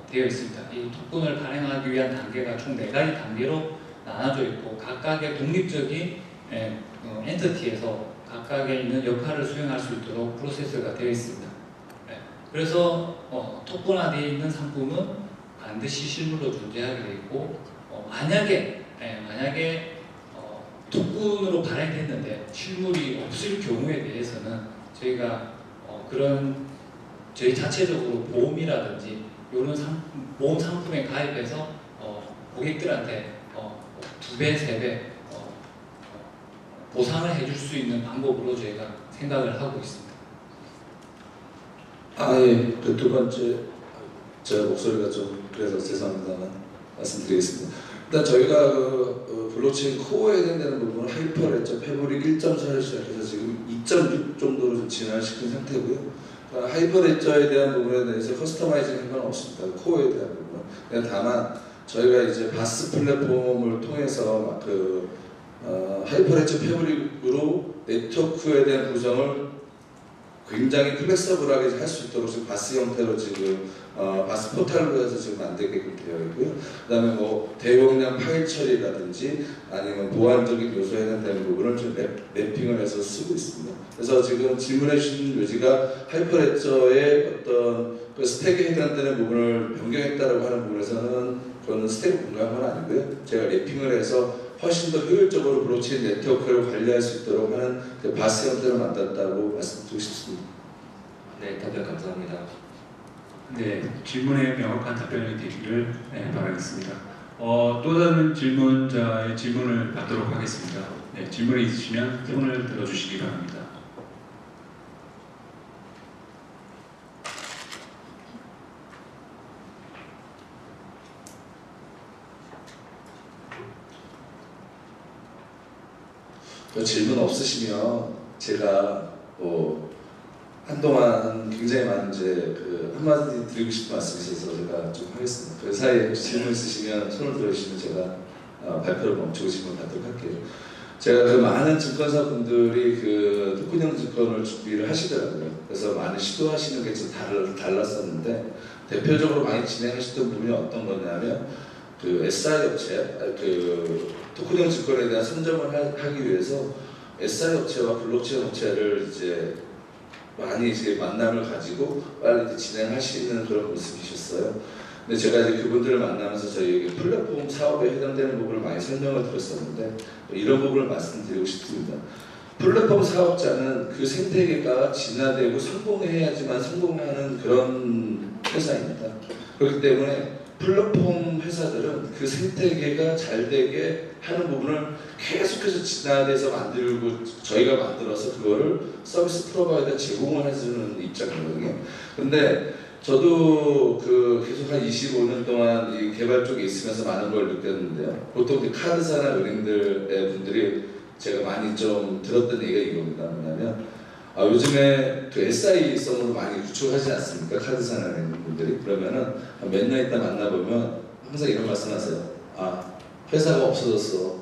되어 있습니다. 이 토큰을 발행하기 위한 단계가 총 4가지 단계로 나눠져 있고 각각의 독립적인 엔티티에서 각각에 있는 역할을 수행할 수 있도록 프로세스가 되어 있습니다. 그래서 토큰화되어 있는 상품은 반드시 실물로 존재하게 되어 있고 만약에 토큰으로 발행됐는데 실물이 없을 경우에 대해서는 저희가 그런 저희 자체적으로 보험이라든지 이런 보험 상품에 가입해서 고객들한테 2배, 3배 보상을 해줄 수 있는 방법으로 저희가 생각을 하고 있습니다. 예. 그 두 번째, 제 목소리가 좀 그래서 죄송합니다만 말씀드리겠습니다. 일단 저희가 블록체인 코어에 해당되는 부분은 하이퍼레저 패브릭 1.4를 시작해서 지금 2.6 정도로 진화시킨 상태고요. 하이퍼레저에 대한 부분에 대해서 커스터마이징 한 건 없습니다. 코어에 대한 부분은. 그냥 다만 저희가 이제 바스 플랫폼을 통해서 하이퍼레저 패브릭으로 네트워크에 대한 구성을 굉장히 플렉서블하게 할 수 있도록 지금 바스 형태로 지금 바스 포탈로 해서 지금 만들게끔 되어 있고요. 그다음에 뭐 대용량 파일 처리라든지 아니면 보안적인 요소에 해당되는 부분을 좀 맵핑을 해서 쓰고 있습니다. 그래서 지금 질문해 주신 요지가 하이퍼레저의 어떤 그 스택에 해당되는 부분을 변경했다라고 하는 부분에서는 그건 스택을 공개한 건 아니고요. 제가 랩핑을 해서 훨씬 더 효율적으로 블록체인 네트워크를 관리할 수 있도록 하는 그 바스 형태를 만들었다고 말씀드리고 싶습니다. 네, 답변 감사합니다. 네, 질문에 명확한 답변이 되기를 바라겠습니다. 또 다른 질문자의 질문을 받도록 하겠습니다. 네, 질문이 있으시면 손을 들어주시기 바랍니다. 질문 없으시면 제가 한동안 굉장히 많은 이제 한마디 드리고 싶은 말씀이 있어서 제가 좀 하겠습니다. 그 사이에 혹시 질문 있으시면 손을 들어주시면 제가 발표를 멈추고 질문 받도록 할게요. 제가 그 많은 증권사 분들이 그 토큰형 증권을 준비를 하시더라고요. 그래서 많은 시도하시는 게 좀 달랐었는데 대표적으로 많이 진행하시던 부분이 어떤 거냐면 그 SI 업체, 그 토큰형 증권에 대한 선점을 하기 위해서 SI 업체와 블록체인 업체를 이제 많이 이제 만남을 가지고 빨리 이제 진행하시는 그런 모습이셨어요. 근데 제가 이제 그분들을 만나면서 저희 플랫폼 사업에 해당되는 부분을 많이 설명을 드렸었는데 이런 부분을 말씀드리고 싶습니다. 플랫폼 사업자는 그 생태계가 진화되고 성공해야지만 성공하는 그런 회사입니다. 그렇기 때문에 플랫폼 회사들은 그 생태계가 잘 되게 하는 부분을 계속해서 진화돼서 만들고 저희가 만들어서 그거를 서비스 프로바이더 제공을 해주는 입장이거든요. 근데 저도 계속 한 25년 동안 이 개발 쪽에 있으면서 많은 걸 느꼈는데요. 보통 카드사나 은행들의 분들이 제가 많이 좀 들었던 얘기가 이겁니다. 뭐냐면 요즘에 그 SI성으로 많이 구축하지 않습니까? 카드사나 은행분들이. 그러면은 몇 년 있다 만나보면 항상 이런 말씀하세요. 회사가 없어졌어.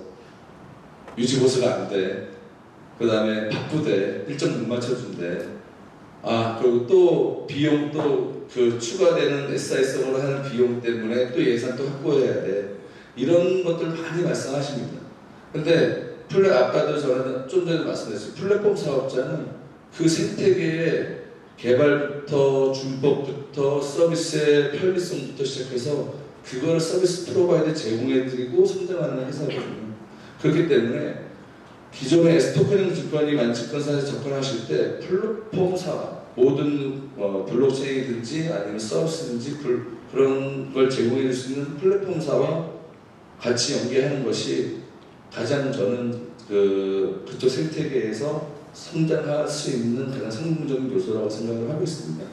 유지보수가 안 돼. 그 다음에 바쁘대. 일정 못 맞춰준대. 그리고 또 비용 또 그 추가되는 SI성으로 하는 비용 때문에 또 예산 또 확보해야 돼. 이런 것들 많이 말씀하십니다. 근데 아까도 저는 좀 전에 말씀드렸어요. 플랫폼 사업자는 그 생태계의 개발부터 준법부터 서비스의 편리성부터 시작해서 그걸 서비스 프로바이드 제공해드리고 성장하는 회사거든요. 그렇기 때문에 기존의 토큰형 증권이 만증권사에 접근하실 때 플랫폼 사업, 모든 블록체인이든지 아니면 서비스든지 그런 걸 제공해 줄 수 있는 플랫폼사와 같이 연계하는 것이 가장 저는 그쪽 생태계에서 성장할 수 있는 가장 성공적인 요소라고 생각을 하고 있습니다.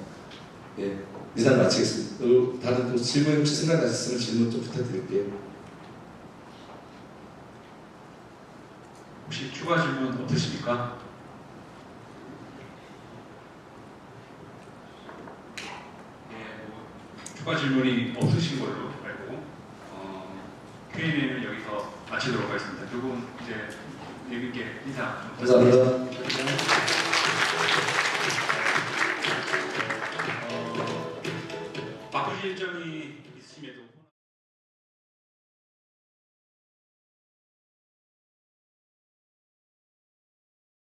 예, 이상 마치겠습니다. 다른 또 질문 혹시 생각나셨으면 질문 좀 부탁드릴게요. 혹시 추가 질문 없으십니까? 예, 뭐 추가 질문이 없으신 걸로 알고 Q&A는 여기서 마치도록 하겠습니다. 두 분 이제 예비께 인사 좀 부탁드리겠습니다. 감사합니다. 바꾸실 점이 있으심에도